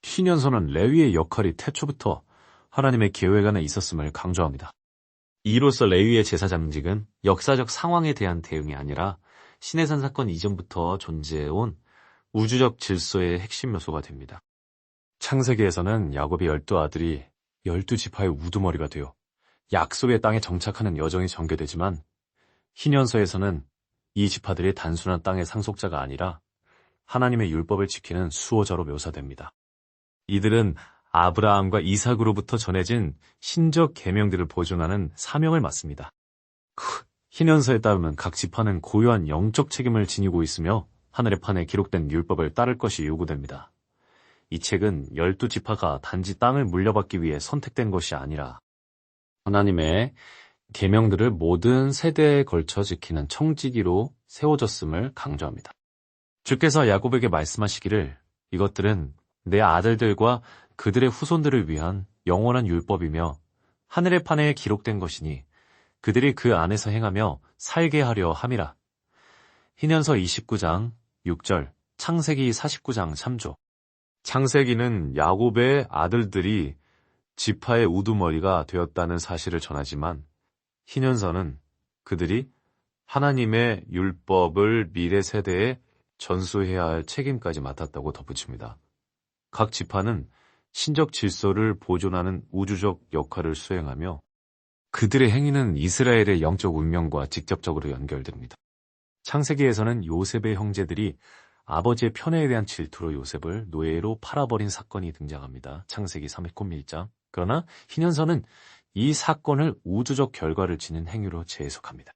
희년서는 레위의 역할이 태초부터 하나님의 계획 안에 있었음을 강조합니다. 이로써 레위의 제사장직은 역사적 상황에 대한 대응이 아니라 시내산 사건 이전부터 존재해온 우주적 질서의 핵심 요소가 됩니다. 창세기에서는 야곱의 12아들이 12지파의 우두머리가 되어 약속의 땅에 정착하는 여정이 전개되지만 희년서에서는 이 지파들이 단순한 땅의 상속자가 아니라 하나님의 율법을 지키는 수호자로 묘사됩니다. 이들은 아브라함과 이삭으로부터 전해진 신적 계명들을 보존하는 사명을 맡습니다. 희년서에 따르면 각 지파는 고유한 영적 책임을 지니고 있으며 하늘의 판에 기록된 율법을 따를 것이 요구됩니다. 이 책은 12지파가 단지 땅을 물려받기 위해 선택된 것이 아니라 하나님의 계명들을 모든 세대에 걸쳐 지키는 청지기로 세워졌음을 강조합니다. 주께서 야곱에게 말씀하시기를 이것들은 내 아들들과 그들의 후손들을 위한 영원한 율법이며 하늘의 판에 기록된 것이니 그들이 그 안에서 행하며 살게 하려 함이라. 희년서 29장 6절, 창세기 49장 참조. 창세기는 야곱의 아들들이 지파의 우두머리가 되었다는 사실을 전하지만 희년서는 그들이 하나님의 율법을 미래 세대에 전수해야 할 책임까지 맡았다고 덧붙입니다. 각 지파는 신적 질서를 보존하는 우주적 역할을 수행하며 그들의 행위는 이스라엘의 영적 운명과 직접적으로 연결됩니다. 창세기에서는 요셉의 형제들이 아버지의 편애에 대한 질투로 요셉을 노예로 팔아버린 사건이 등장합니다. 창세기 31장. 그러나 희년서는 이 사건을 우주적 결과를 지닌 행위로 재해석합니다.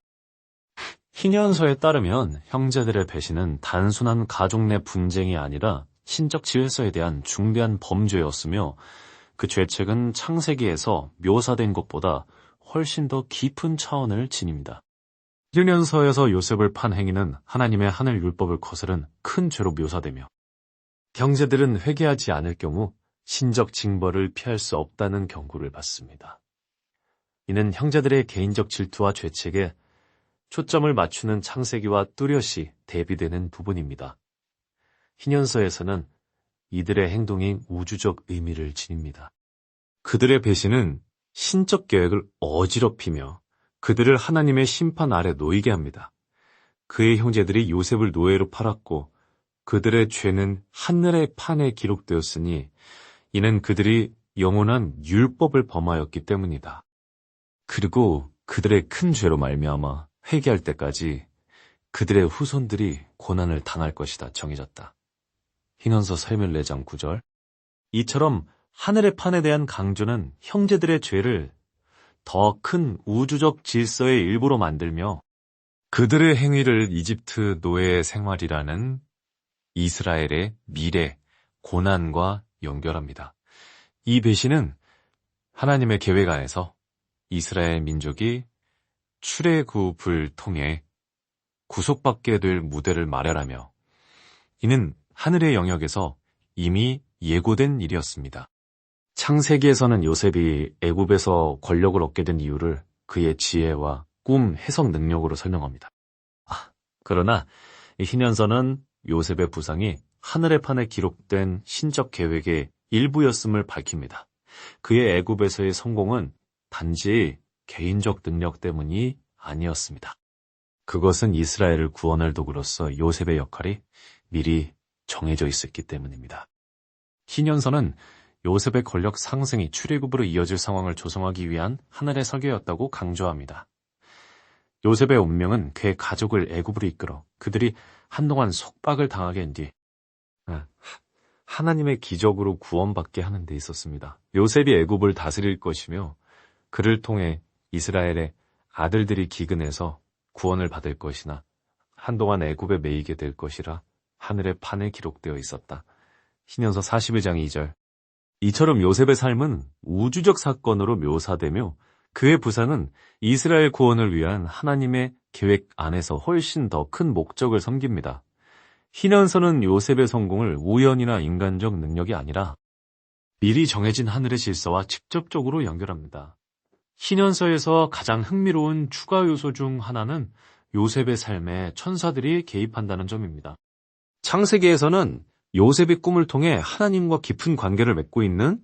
희년서에 따르면 형제들의 배신은 단순한 가족 내 분쟁이 아니라 신적 질서에 대한 중대한 범죄였으며 그 죄책은 창세기에서 묘사된 것보다 훨씬 더 깊은 차원을 지닙니다. 희년서에서 요셉을 판 행위는 하나님의 하늘 율법을 거스른 큰 죄로 묘사되며 형제들은 회개하지 않을 경우 신적 징벌을 피할 수 없다는 경고를 받습니다. 이는 형제들의 개인적 질투와 죄책에 초점을 맞추는 창세기와 뚜렷이 대비되는 부분입니다. 희년서에서는 이들의 행동이 우주적 의미를 지닙니다. 그들의 배신은 신적 계획을 어지럽히며 그들을 하나님의 심판 아래 놓이게 합니다. 그의 형제들이 요셉을 노예로 팔았고 그들의 죄는 하늘의 판에 기록되었으니 이는 그들이 영원한 율법을 범하였기 때문이다. 그리고 그들의 큰 죄로 말미암아 회개할 때까지 그들의 후손들이 고난을 당할 것이다 정해졌다. 희년서 34장 9절. 이처럼 하늘의 판에 대한 강조는 형제들의 죄를 더 큰 우주적 질서의 일부로 만들며 그들의 행위를 이집트 노예 생활이라는 이스라엘의 미래, 고난과 연결합니다. 이 배신은 하나님의 계획 안에서 이스라엘 민족이 출애굽을 통해 구속받게 될 무대를 마련하며 이는 하늘의 영역에서 이미 예고된 일이었습니다. 창세기에서는 요셉이 애굽에서 권력을 얻게 된 이유를 그의 지혜와 꿈 해석 능력으로 설명합니다. 그러나 희년서는 요셉의 부상이 하늘의 판에 기록된 신적 계획의 일부였음을 밝힙니다. 그의 애굽에서의 성공은 단지 개인적 능력 때문이 아니었습니다. 그것은 이스라엘을 구원할 도구로서 요셉의 역할이 미리 정해져 있었기 때문입니다. 희년서는 요셉의 권력 상승이 출애굽으로 이어질 상황을 조성하기 위한 하늘의 설계였다고 강조합니다. 요셉의 운명은 그의 가족을 애굽으로 이끌어 그들이 한동안 속박을 당하게 한 뒤 하나님의 기적으로 구원받게 하는 데 있었습니다. 요셉이 애굽을 다스릴 것이며 그를 통해 이스라엘의 아들들이 기근해서 구원을 받을 것이나 한동안 애굽에 매이게 될 것이라 하늘의 판에 기록되어 있었다. 희년서 41장 2절. 이처럼 요셉의 삶은 우주적 사건으로 묘사되며 그의 부상은 이스라엘 구원을 위한 하나님의 계획 안에서 훨씬 더 큰 목적을 섬깁니다. 희년서는 요셉의 성공을 우연이나 인간적 능력이 아니라 미리 정해진 하늘의 질서와 직접적으로 연결합니다. 희년서에서 가장 흥미로운 추가 요소 중 하나는 요셉의 삶에 천사들이 개입한다는 점입니다. 창세기에서는 요셉의 꿈을 통해 하나님과 깊은 관계를 맺고 있는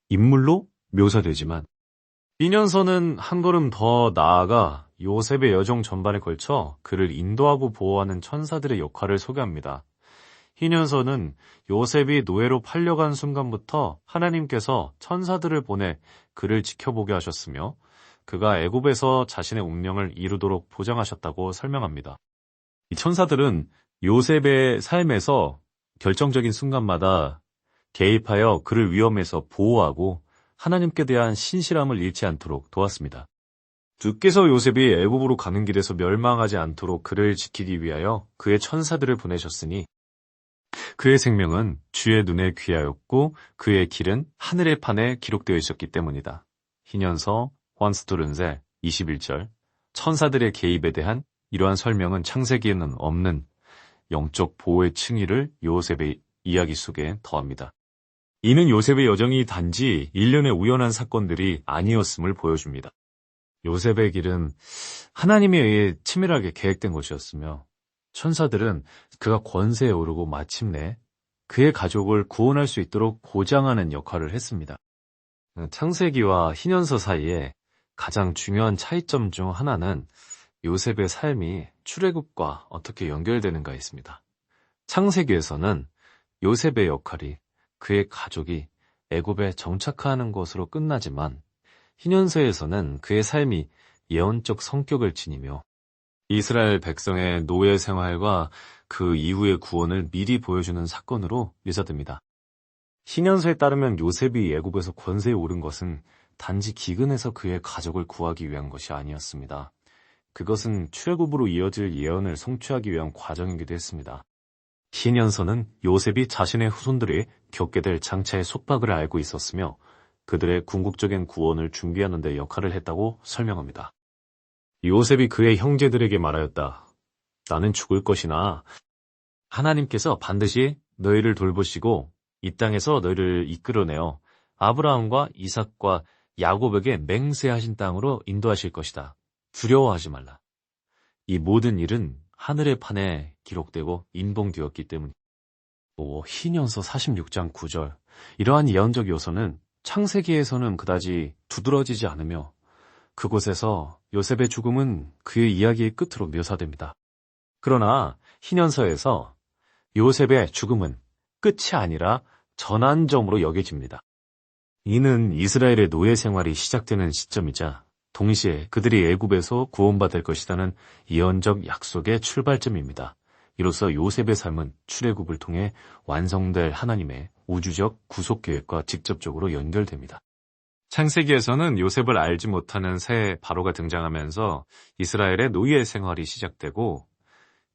인물로 묘사되지만 희년서는 한 걸음 더 나아가 요셉의 여정 전반에 걸쳐 그를 인도하고 보호하는 천사들의 역할을 소개합니다. 희년서는 요셉이 노예로 팔려간 순간부터 하나님께서 천사들을 보내 그를 지켜보게 하셨으며 그가 애굽에서 자신의 운명을 이루도록 보장하셨다고 설명합니다. 이 천사들은 요셉의 삶에서 결정적인 순간마다 개입하여 그를 위험에서 보호하고 하나님께 대한 신실함을 잃지 않도록 도왔습니다. 주께서 요셉이 애굽으로 가는 길에서 멸망하지 않도록 그를 지키기 위하여 그의 천사들을 보내셨으니 그의 생명은 주의 눈에 귀하였고 그의 길은 하늘의 판에 기록되어 있었기 때문이다. 희년서 환스토른세 21절. 천사들의 개입에 대한 이러한 설명은 창세기에는 없는 영적 보호의 층위를 요셉의 이야기 속에 더합니다. 이는 요셉의 여정이 단지 일련의 우연한 사건들이 아니었음을 보여줍니다. 요셉의 길은 하나님에 의해 치밀하게 계획된 것이었으며 천사들은 그가 권세에 오르고 마침내 그의 가족을 구원할 수 있도록 보장하는 역할을 했습니다. 창세기와 희년서 사이에 가장 중요한 차이점 중 하나는 요셉의 삶이 출애굽과 어떻게 연결되는가 있습니다. 창세기에서는 요셉의 역할이 그의 가족이 애굽에 정착하는 것으로 끝나지만 희년서에서는 그의 삶이 예언적 성격을 지니며 이스라엘 백성의 노예 생활과 그 이후의 구원을 미리 보여주는 사건으로 묘사됩니다. 희년서에 따르면 요셉이 애굽에서 권세에 오른 것은 단지 기근해서 그의 가족을 구하기 위한 것이 아니었습니다. 그것은 출애굽으로 이어질 예언을 성취하기 위한 과정이기도 했습니다. 희년서는 요셉이 자신의 후손들이 겪게 될 장차의 속박을 알고 있었으며 그들의 궁극적인 구원을 준비하는 데 역할을 했다고 설명합니다. 요셉이 그의 형제들에게 말하였다. 나는 죽을 것이나 하나님께서 반드시 너희를 돌보시고 이 땅에서 너희를 이끌어내어 아브라함과 이삭과 야곱에게 맹세하신 땅으로 인도하실 것이다. 두려워하지 말라. 이 모든 일은 하늘의 판에 기록되고 인봉되었기 때문이다. 희년서 46장 9절. 이러한 예언적 요소는 창세기에서는 그다지 두드러지지 않으며 그곳에서 요셉의 죽음은 그의 이야기의 끝으로 묘사됩니다. 그러나 희년서에서 요셉의 죽음은 끝이 아니라 전환점으로 여겨집니다. 이는 이스라엘의 노예 생활이 시작되는 시점이자 동시에 그들이 애굽에서 구원받을 것이라는 예언적 약속의 출발점입니다. 이로써 요셉의 삶은 출애굽을 통해 완성될 하나님의 우주적 구속 계획과 직접적으로 연결됩니다. 창세기에서는 요셉을 알지 못하는 새 바로가 등장하면서 이스라엘의 노예 생활이 시작되고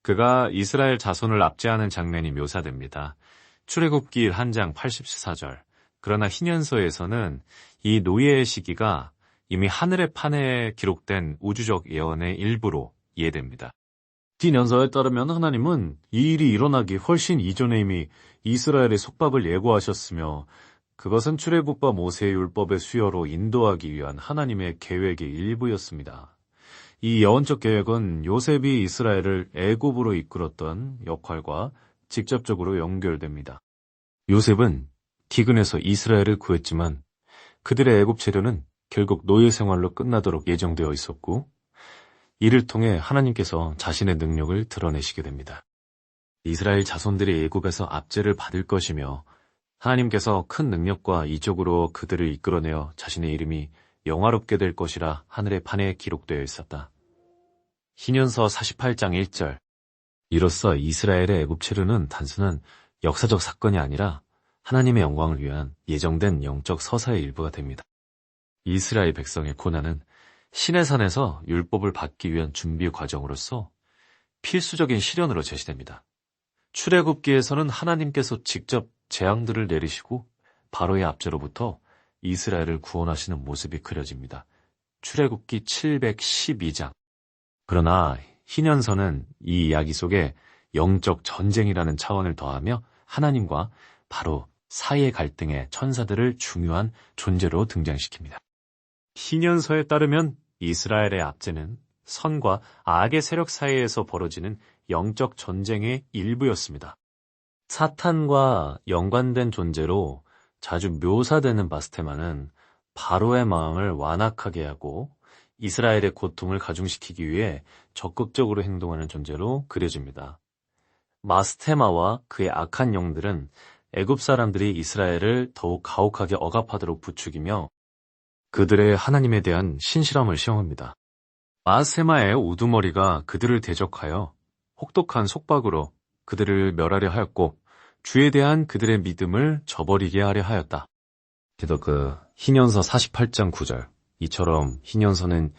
그가 이스라엘 자손을 압제하는 장면이 묘사됩니다. 출애굽기 1장 84절. 그러나 희년서에서는 이 노예의 시기가 이미 하늘의 판에 기록된 우주적 예언의 일부로 이해됩니다. 희년서에 따르면 하나님은 이 일이 일어나기 훨씬 이전에 이미 이스라엘의 속박을 예고하셨으며 그것은 출애굽과 모세의 율법의 수여로 인도하기 위한 하나님의 계획의 일부였습니다. 이 예언적 계획은 요셉이 이스라엘을 애굽으로 이끌었던 역할과 직접적으로 연결됩니다. 요셉은 기근에서 이스라엘을 구했지만 그들의 애굽 체류는 결국 노예 생활로 끝나도록 예정되어 있었고 이를 통해 하나님께서 자신의 능력을 드러내시게 됩니다. 이스라엘 자손들이 애굽에서 압제를 받을 것이며 하나님께서 큰 능력과 이적으로 그들을 이끌어내어 자신의 이름이 영화롭게 될 것이라 하늘의 판에 기록되어 있었다. 희년서 48장 1절. 이로써 이스라엘의 애굽 체류는 단순한 역사적 사건이 아니라 하나님의 영광을 위한 예정된 영적 서사의 일부가 됩니다. 이스라엘 백성의 고난은 시내산에서 율법을 받기 위한 준비 과정으로서 필수적인 시련으로 제시됩니다. 출애굽기에서는 하나님께서 직접 재앙들을 내리시고 바로의 압제로부터 이스라엘을 구원하시는 모습이 그려집니다. 출애굽기 712장. 그러나 희년서는 이 이야기 속에 영적 전쟁이라는 차원을 더하며 하나님과 바로 사이의 갈등의 천사들을 중요한 존재로 등장시킵니다. 희년서에 따르면 이스라엘의 압제는 선과 악의 세력 사이에서 벌어지는 영적 전쟁의 일부였습니다. 사탄과 연관된 존재로 자주 묘사되는 바스테마는 바로의 마음을 완악하게 하고 이스라엘의 고통을 가중시키기 위해 적극적으로 행동하는 존재로 그려집니다. 마스테마와 그의 악한 영들은 애굽 사람들이 이스라엘을 더욱 가혹하게 억압하도록 부추기며 그들의 하나님에 대한 신실함을 시험합니다. 마스테마의 우두머리가 그들을 대적하여 혹독한 속박으로 그들을 멸하려 하였고 주에 대한 그들의 믿음을 저버리게 하려 하였다. 그래도 희년서 48장 9절. 이처럼 희년서는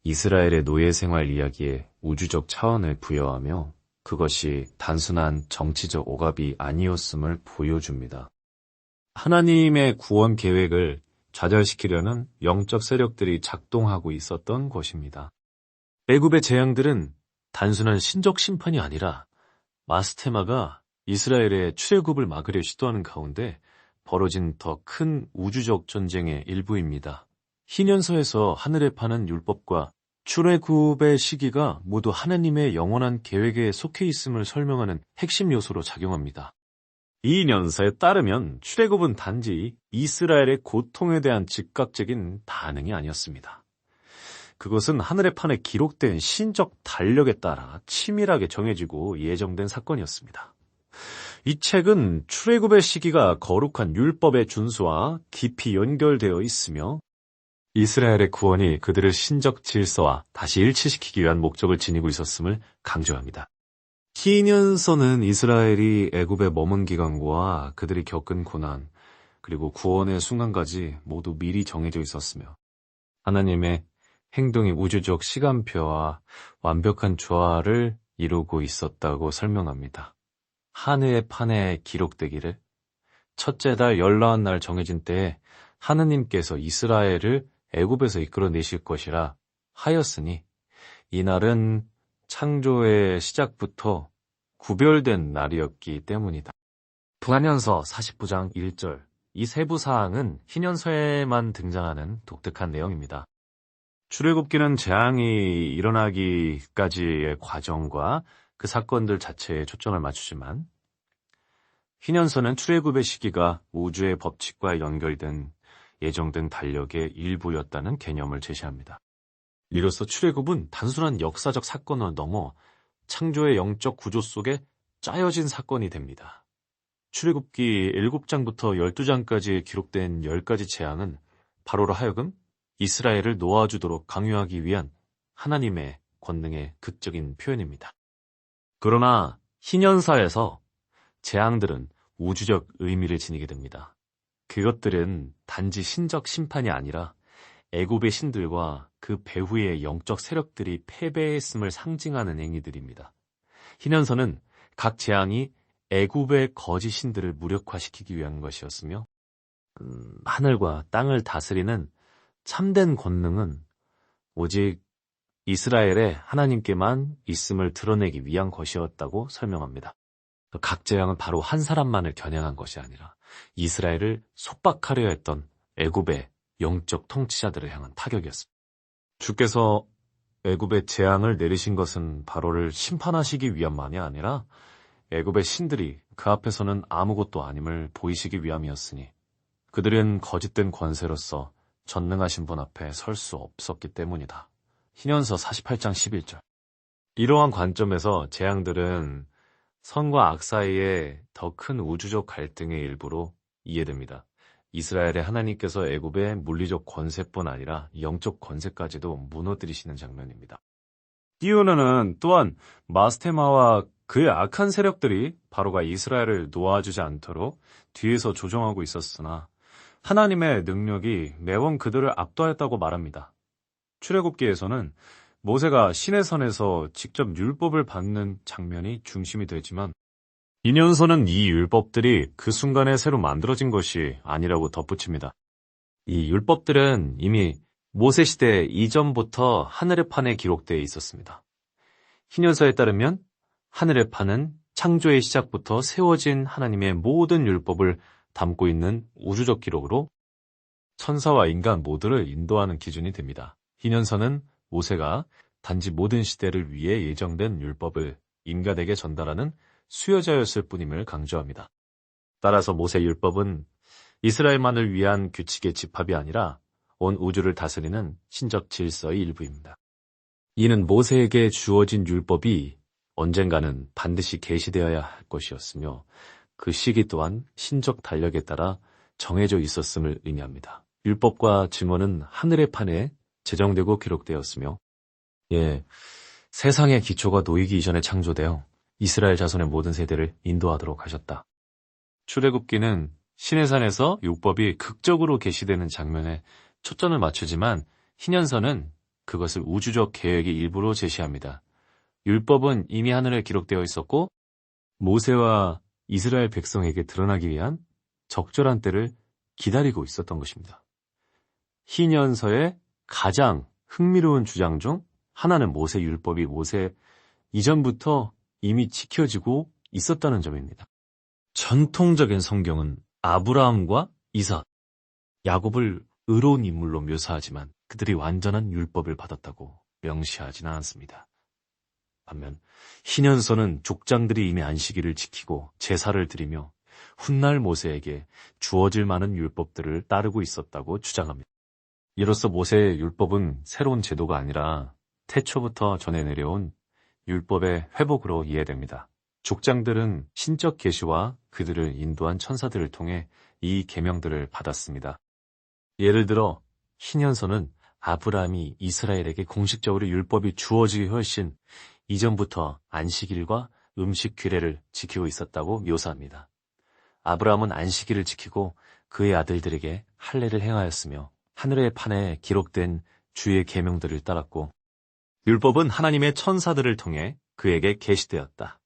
이스라엘의 노예 생활 이야기에 우주적 차원을 부여하며 그것이 단순한 정치적 오갑이 아니었음을 보여줍니다. 하나님의 구원 계획을 좌절시키려는 영적 세력들이 작동하고 있었던 것입니다. 애굽의 재앙들은 단순한 신적 심판이 아니라 마스테마가 이스라엘의 출애굽을 막으려 시도하는 가운데 벌어진 더 큰 우주적 전쟁의 일부입니다. 희년서에서 하늘에 파는 율법과 출애굽의 시기가 모두 하나님의 영원한 계획에 속해 있음을 설명하는 핵심 요소로 작용합니다. 이 년서에 따르면 출애굽은 단지 이스라엘의 고통에 대한 즉각적인 반응이 아니었습니다. 그것은 하늘의 판에 기록된 신적 달력에 따라 치밀하게 정해지고 예정된 사건이었습니다. 이 책은 출애굽의 시기가 거룩한 율법의 준수와 깊이 연결되어 있으며 이스라엘의 구원이 그들의 신적 질서와 다시 일치시키기 위한 목적을 지니고 있었음을 강조합니다. 희년서는 이스라엘이 애굽에 머문 기간과 그들이 겪은 고난, 그리고 구원의 순간까지 모두 미리 정해져 있었으며 하나님의 행동이 우주적 시간표와 완벽한 조화를 이루고 있었다고 설명합니다. 하늘의 판에 기록되기를 첫째 달 열나한 날 정해진 때에 하느님께서 이스라엘을 애굽에서 이끌어내실 것이라 하였으니 이 날은 창조의 시작부터 구별된 날이었기 때문이다. 부한년서 49장 1절. 이 세부 사항은 희년서에만 등장하는 독특한 내용입니다. 출애굽기는 재앙이 일어나기까지의 과정과 그 사건들 자체에 초점을 맞추지만 희년서는 출애굽의 시기가 우주의 법칙과 연결된 예정된 달력의 일부였다는 개념을 제시합니다. 이로써 출애굽은 단순한 역사적 사건을 넘어 창조의 영적 구조 속에 짜여진 사건이 됩니다. 출애굽기 7장부터 12장까지 기록된 10가지 재앙은 바로로 하여금 이스라엘을 놓아주도록 강요하기 위한 하나님의 권능의 극적인 표현입니다. 그러나 희년서에서 재앙들은 우주적 의미를 지니게 됩니다. 그것들은 단지 신적 심판이 아니라 애굽의 신들과 그 배후의 영적 세력들이 패배했음을 상징하는 행위들입니다. 희년선은 각 재앙이 애굽의 거짓 신들을 무력화시키기 위한 것이었으며 하늘과 땅을 다스리는 참된 권능은 오직 이스라엘의 하나님께만 있음을 드러내기 위한 것이었다고 설명합니다. 각 재앙은 바로 한 사람만을 겨냥한 것이 아니라 이스라엘을 속박하려 했던 애굽의 영적 통치자들을 향한 타격이었습니다. 주께서 애굽의 재앙을 내리신 것은 바로를 심판하시기 위함만이 아니라 애굽의 신들이 그 앞에서는 아무것도 아님을 보이시기 위함이었으니 그들은 거짓된 권세로서 전능하신 분 앞에 설 수 없었기 때문이다. 희년서 48장 11절. 이러한 관점에서 재앙들은 선과 악 사이의 더 큰 우주적 갈등의 일부로 이해됩니다. 이스라엘의 하나님께서 애굽의 물리적 권세뿐 아니라 영적 권세까지도 무너뜨리시는 장면입니다. 띄우는 또한 마스테마와 그의 악한 세력들이 바로가 이스라엘을 놓아주지 않도록 뒤에서 조종하고 있었으나 하나님의 능력이 매번 그들을 압도했다고 말합니다. 출애굽기에서는 모세가 시내산에서 직접 율법을 받는 장면이 중심이 되지만 이년서는 이 율법들이 그 순간에 새로 만들어진 것이 아니라고 덧붙입니다. 이 율법들은 이미 모세 시대 이전부터 하늘의 판에 기록되어 있었습니다. 희년서에 따르면 하늘의 판은 창조의 시작부터 세워진 하나님의 모든 율법을 담고 있는 우주적 기록으로 천사와 인간 모두를 인도하는 기준이 됩니다. 희년서는 모세가 단지 모든 시대를 위해 예정된 율법을 인간에게 전달하는 수여자였을 뿐임을 강조합니다. 따라서 모세 율법은 이스라엘만을 위한 규칙의 집합이 아니라 온 우주를 다스리는 신적 질서의 일부입니다. 이는 모세에게 주어진 율법이 언젠가는 반드시 계시되어야 할 것이었으며 그 시기 또한 신적 달력에 따라 정해져 있었음을 의미합니다. 율법과 증언은 하늘의 판에 제정되고 기록되었으며 세상의 기초가 놓이기 이전에 창조되어 이스라엘 자손의 모든 세대를 인도하도록 하셨다. 출애굽기는 시내산에서 율법이 극적으로 계시되는 장면에 초점을 맞추지만 희년서는 그것을 우주적 계획의 일부로 제시합니다. 율법은 이미 하늘에 기록되어 있었고 모세와 이스라엘 백성에게 드러나기 위한 적절한 때를 기다리고 있었던 것입니다. 희년서의 가장 흥미로운 주장 중 하나는 모세 율법이 모세 이전부터 이미 지켜지고 있었다는 점입니다. 전통적인 성경은 아브라함과 이삭, 야곱을 의로운 인물로 묘사하지만 그들이 완전한 율법을 받았다고 명시하지는 않습니다. 반면 희년서는 족장들이 이미 안식일을 지키고 제사를 드리며 훗날 모세에게 주어질 많은 율법들을 따르고 있었다고 주장합니다. 이로써 모세의 율법은 새로운 제도가 아니라 태초부터 전해 내려온 율법의 회복으로 이해됩니다. 족장들은 신적 계시와 그들을 인도한 천사들을 통해 이 계명들을 받았습니다. 예를 들어 희년서는 아브라함이 이스라엘에게 공식적으로 율법이 주어지기 훨씬 이전부터 안식일과 음식 규례를 지키고 있었다고 묘사합니다. 아브라함은 안식일을 지키고 그의 아들들에게 할례를 행하였으며 하늘의 판에 기록된 주의 계명들을 따랐고 율법은 하나님의 천사들을 통해 그에게 계시되었다.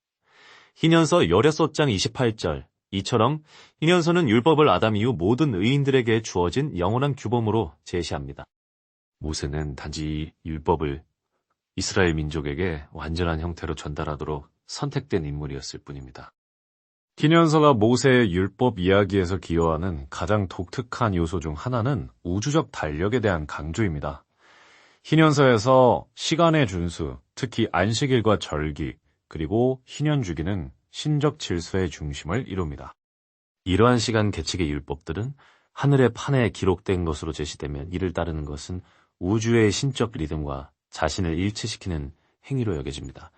희년서 16장 28절 이처럼 희년서는 율법을 아담 이후 모든 의인들에게 주어진 영원한 규범으로 제시합니다. 모세는 단지 율법을 이스라엘 민족에게 완전한 형태로 전달하도록 선택된 인물이었을 뿐입니다. 희년서가 모세의 율법 이야기에서 기여하는 가장 독특한 요소 중 하나는 우주적 달력에 대한 강조입니다. 희년서에서 시간의 준수, 특히 안식일과 절기, 그리고 희년주기는 신적 질서의 중심을 이룹니다. 이러한 시간 계측의 율법들은 하늘의 판에 기록된 것으로 제시되면 이를 따르는 것은 우주의 신적 리듬과 자신을 일치시키는 행위로 여겨집니다.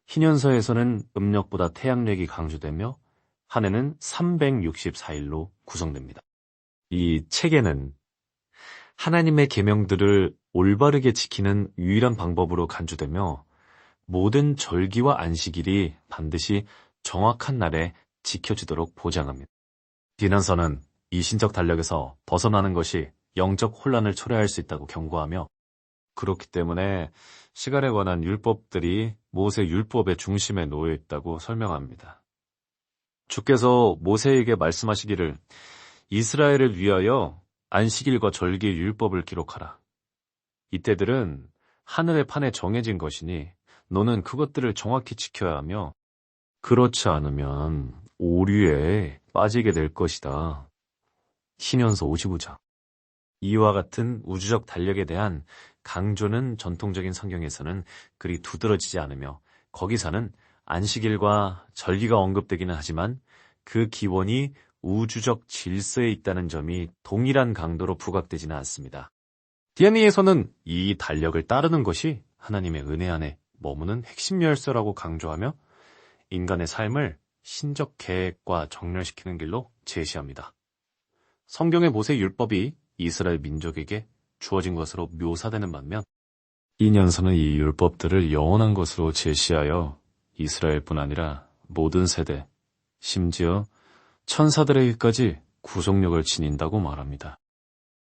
희년서에서는 음력보다 태양력이 강조되며 한 해는 364일로 구성됩니다. 이 책에는 하나님의 계명들을 올바르게 지키는 유일한 방법으로 간주되며 모든 절기와 안식일이 반드시 정확한 날에 지켜지도록 보장합니다. 디넌서는 이 신적 달력에서 벗어나는 것이 영적 혼란을 초래할 수 있다고 경고하며, 그렇기 때문에 시간에 관한 율법들이 모세 율법의 중심에 놓여 있다고 설명합니다. 주께서 모세에게 말씀하시기를 이스라엘을 위하여 안식일과 절기 율법을 기록하라. 이때들은 하늘의 판에 정해진 것이니 너는 그것들을 정확히 지켜야 하며 그렇지 않으면 오류에 빠지게 될 것이다. 신현서 55장. 이와 같은 우주적 달력에 대한 강조는 전통적인 성경에서는 그리 두드러지지 않으며 거기서는 안식일과 절기가 언급되기는 하지만 그 기원이 우주적 질서에 있다는 점이 동일한 강도로 부각되지는 않습니다. DNA에서는 이 달력을 따르는 것이 하나님의 은혜 안에 머무는 핵심 열쇠라고 강조하며 인간의 삶을 신적 계획과 정렬시키는 길로 제시합니다. 성경의 모세 율법이 이스라엘 민족에게 주어진 것으로 묘사되는 반면 이년서는 이 율법들을 영원한 것으로 제시하여 이스라엘뿐 아니라 모든 세대, 심지어 천사들에게까지 구속력을 지닌다고 말합니다.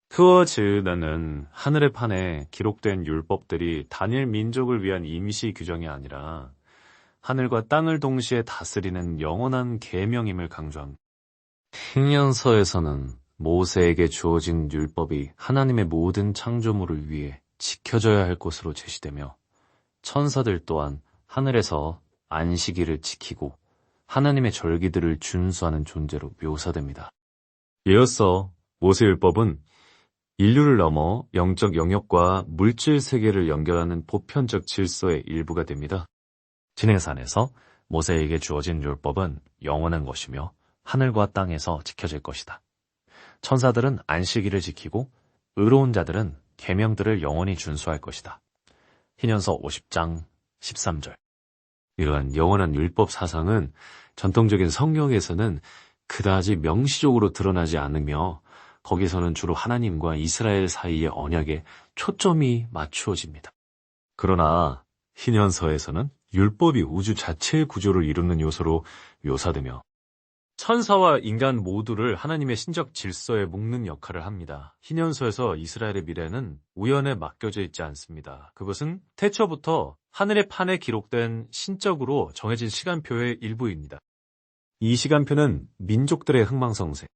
그와 즈나는 하늘의 판에 기록된 율법들이 단일 민족을 위한 임시 규정이 아니라 하늘과 땅을 동시에 다스리는 영원한 계명임을 강조합니다. hin년서에서는 모세에게 주어진 율법이 하나님의 모든 창조물을 위해 지켜져야 할 것으로 제시되며 천사들 또한 하늘에서 안식일을 지키고 하나님의 절기들을 준수하는 존재로 묘사됩니다. 이어서 모세율법은 인류를 넘어 영적 영역과 물질 세계를 연결하는 보편적 질서의 일부가 됩니다. 진해산에서 모세에게 주어진 율법은 영원한 것이며 하늘과 땅에서 지켜질 것이다. 천사들은 안식일을 지키고 의로운 자들은 계명들을 영원히 준수할 것이다. hin년서 50장 13절. 이러한 영원한 율법 사상은 전통적인 성경에서는 그다지 명시적으로 드러나지 않으며 거기서는 주로 하나님과 이스라엘 사이의 언약에 초점이 맞추어집니다. 그러나 hin년서에서는 율법이 우주 자체의 구조를 이루는 요소로 묘사되며 천사와 인간 모두를 하나님의 신적 질서에 묶는 역할을 합니다. hin년서에서 이스라엘의 미래는 우연에 맡겨져 있지 않습니다. 그것은 태초부터 하늘의 판에 기록된 신적으로 정해진 시간표의 일부입니다. 이 시간표는 민족들의 흥망성쇠,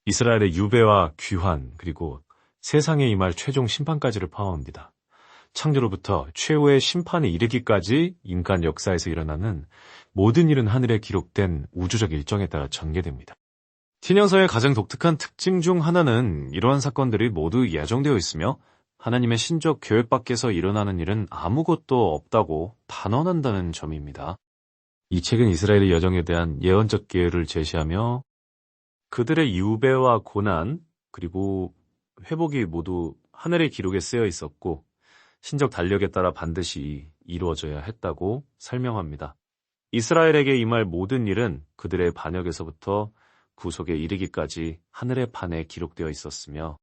이스라엘의 유배와 귀환, 그리고 세상에 임할 최종 심판까지를 포함합니다. 창조로부터 최후의 심판에 이르기까지 인간 역사에서 일어나는 모든 일은 하늘에 기록된 우주적 일정에 따라 전개됩니다. hin년서의 가장 독특한 특징 중 하나는 이러한 사건들이 모두 예정되어 있으며 하나님의 신적 계획 밖에서 일어나는 일은 아무것도 없다고 단언한다는 점입니다. 이 책은 이스라엘의 여정에 대한 예언적 기회를 제시하며 그들의 유배와 고난 그리고 회복이 모두 하늘의 기록에 쓰여 있었고 신적 달력에 따라 반드시 이루어져야 했다고 설명합니다. 이스라엘에게 임할 모든 일은 그들의 반역에서부터 구속에 이르기까지 하늘의 판에 기록되어 있었으며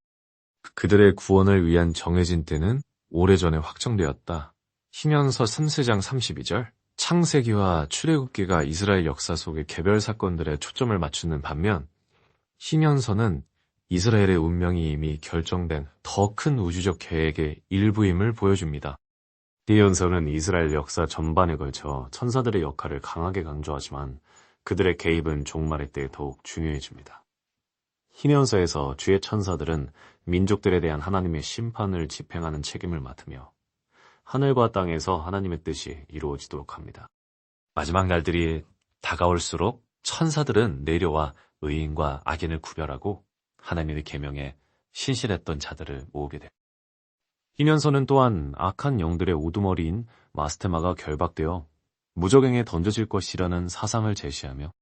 그들의 구원을 위한 정해진 때는 오래전에 확정되었다. hin년서 3장 32절. 창세기와 출애굽기가 이스라엘 역사 속의 개별 사건들에 초점을 맞추는 반면 hin년서는 이스라엘의 운명이 이미 결정된 더 큰 우주적 계획의 일부임을 보여줍니다. 디언서는 이스라엘 역사 전반에 걸쳐 천사들의 역할을 강하게 강조하지만 그들의 개입은 종말의 때에 더욱 중요해집니다. hin년서에서 주의 천사들은 민족들에 대한 하나님의 심판을 집행하는 책임을 맡으며 하늘과 땅에서 하나님의 뜻이 이루어지도록 합니다. 마지막 날들이 다가올수록 천사들은 내려와 의인과 악인을 구별하고 하나님의 계명에 신실했던 자들을 모으게 됩니다. hin년서는 또한 악한 영들의 우두머리인 마스테마가 결박되어 무적행에 던져질 것이라는 사상을 제시하며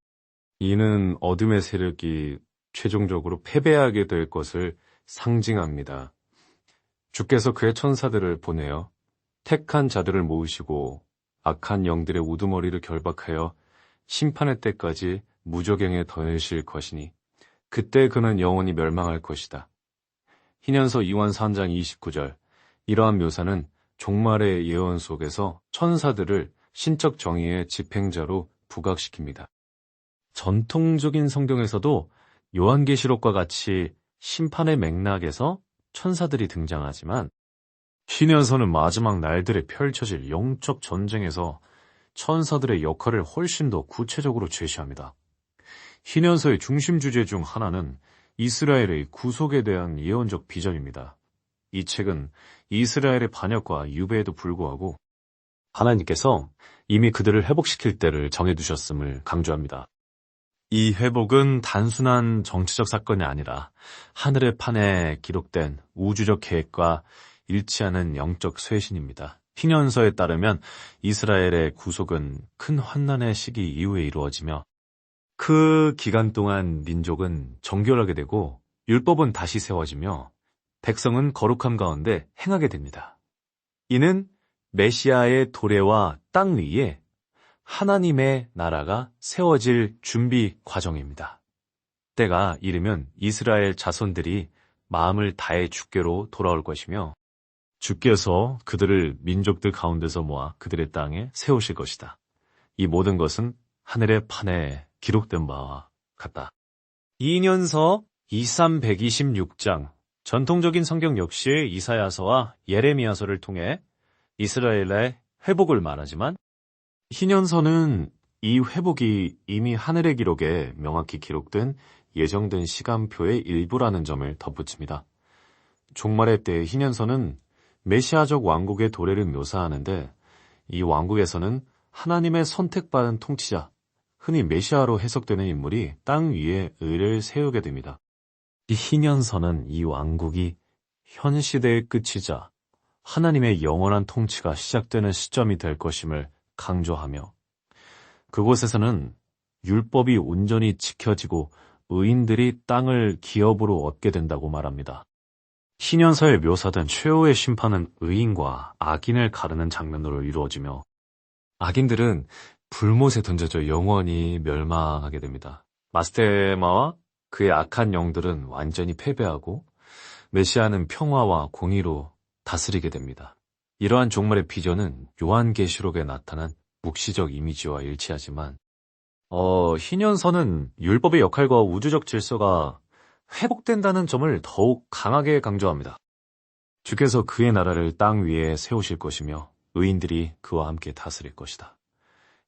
이는 어둠의 세력이 최종적으로 패배하게 될 것을 상징합니다. 주께서 그의 천사들을 보내어 택한 자들을 모으시고 악한 영들의 우두머리를 결박하여 심판의 때까지 무적행에 던지실 것이니 그때 그는 영원히 멸망할 것이다. hin년서 2권 3장 29절. 이러한 묘사는 종말의 예언 속에서 천사들을 신적 정의의 집행자로 부각시킵니다. 전통적인 성경에서도 요한계시록과 같이 심판의 맥락에서 천사들이 등장하지만 신현서는 마지막 날들에 펼쳐질 영적 전쟁에서 천사들의 역할을 훨씬 더 구체적으로 제시합니다. 신현서의 중심 주제 중 하나는 이스라엘의 구속에 대한 예언적 비전입니다. 이 책은 이스라엘의 반역과 유배에도 불구하고 하나님께서 이미 그들을 회복시킬 때를 정해두셨음을 강조합니다. 이 회복은 단순한 정치적 사건이 아니라 하늘의 판에 기록된 우주적 계획과 일치하는 영적 쇄신입니다. 신현서에 따르면 이스라엘의 구속은 큰 환난의 시기 이후에 이루어지며 그 기간 동안 민족은 정결하게 되고 율법은 다시 세워지며 백성은 거룩함 가운데 행하게 됩니다. 이는 메시아의 도래와 땅 위에 하나님의 나라가 세워질 준비 과정입니다. 때가 이르면 이스라엘 자손들이 마음을 다해 주께로 돌아올 것이며 주께서 그들을 민족들 가운데서 모아 그들의 땅에 세우실 것이다. 이 모든 것은 하늘의 판에 기록된 바와 같다. 2년서 126장 전통적인 성경 역시 이사야서와 예레미야서를 통해 이스라엘의 회복을 말하지만 신현서는 이 회복이 이미 하늘의 기록에 명확히 기록된 예정된 시간표의 일부라는 점을 덧붙입니다. 종말의 때의 신현서는 메시아적 왕국의 도래를 묘사하는데 이 왕국에서는 하나님의 선택받은 통치자, 흔히 메시아로 해석되는 인물이 땅 위에 의를 세우게 됩니다. 이 신현서는 이 왕국이 현 시대의 끝이자 하나님의 영원한 통치가 시작되는 시점이 될 것임을 강조하며 그곳에서는 율법이 온전히 지켜지고 의인들이 땅을 기업으로 얻게 된다고 말합니다. 신현서에 묘사된 최후의 심판은 의인과 악인을 가르는 장면으로 이루어지며 악인들은 불못에 던져져 영원히 멸망하게 됩니다. 마스테마와 그의 악한 영들은 완전히 패배하고 메시아는 평화와 공의로 다스리게 됩니다. 이러한 종말의 비전은 요한계시록에 나타난 묵시적 이미지와 일치하지만 신현서는 율법의 역할과 우주적 질서가 회복된다는 점을 더욱 강하게 강조합니다. 주께서 그의 나라를 땅 위에 세우실 것이며 의인들이 그와 함께 다스릴 것이다.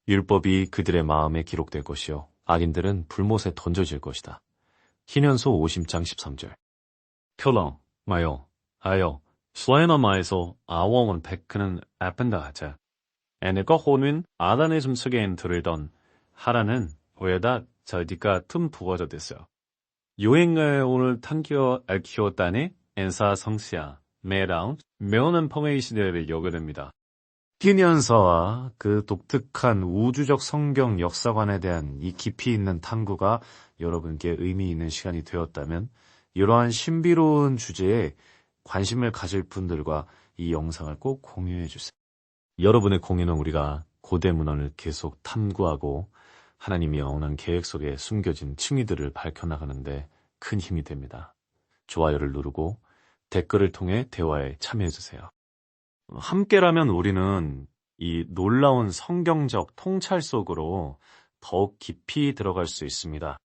율법이 그들의 마음에 기록될 것이요 악인들은 불못에 던져질 것이다. 신현서 50장 13절 표랑, 마요, 아요, 슬라이너마에서 아왕은 백크는 아픈다 하자. 에네가 호는 아단의 숨속에 들을던 하라는 왜다 저디가 틈 부어져 됐어요. 유행을 오늘 탄기어 알키오단의 엔사 성시아 매라운 매우는 펑웨이 시대를 여겨됩니다. 신현서와 그 독특한 우주적 성경 역사관에 대한 이 깊이 있는 탐구가 여러분께 의미 있는 시간이 되었다면 이러한 신비로운 주제에 관심을 가질 분들과 이 영상을 꼭 공유해 주세요. 여러분의 공유는 우리가 고대 문헌을 계속 탐구하고 하나님이 영원한 계획 속에 숨겨진 층위들을 밝혀나가는데 큰 힘이 됩니다. 좋아요를 누르고 댓글을 통해 대화에 참여해 주세요. 함께라면 우리는 이 놀라운 성경적 통찰 속으로 더욱 깊이 들어갈 수 있습니다.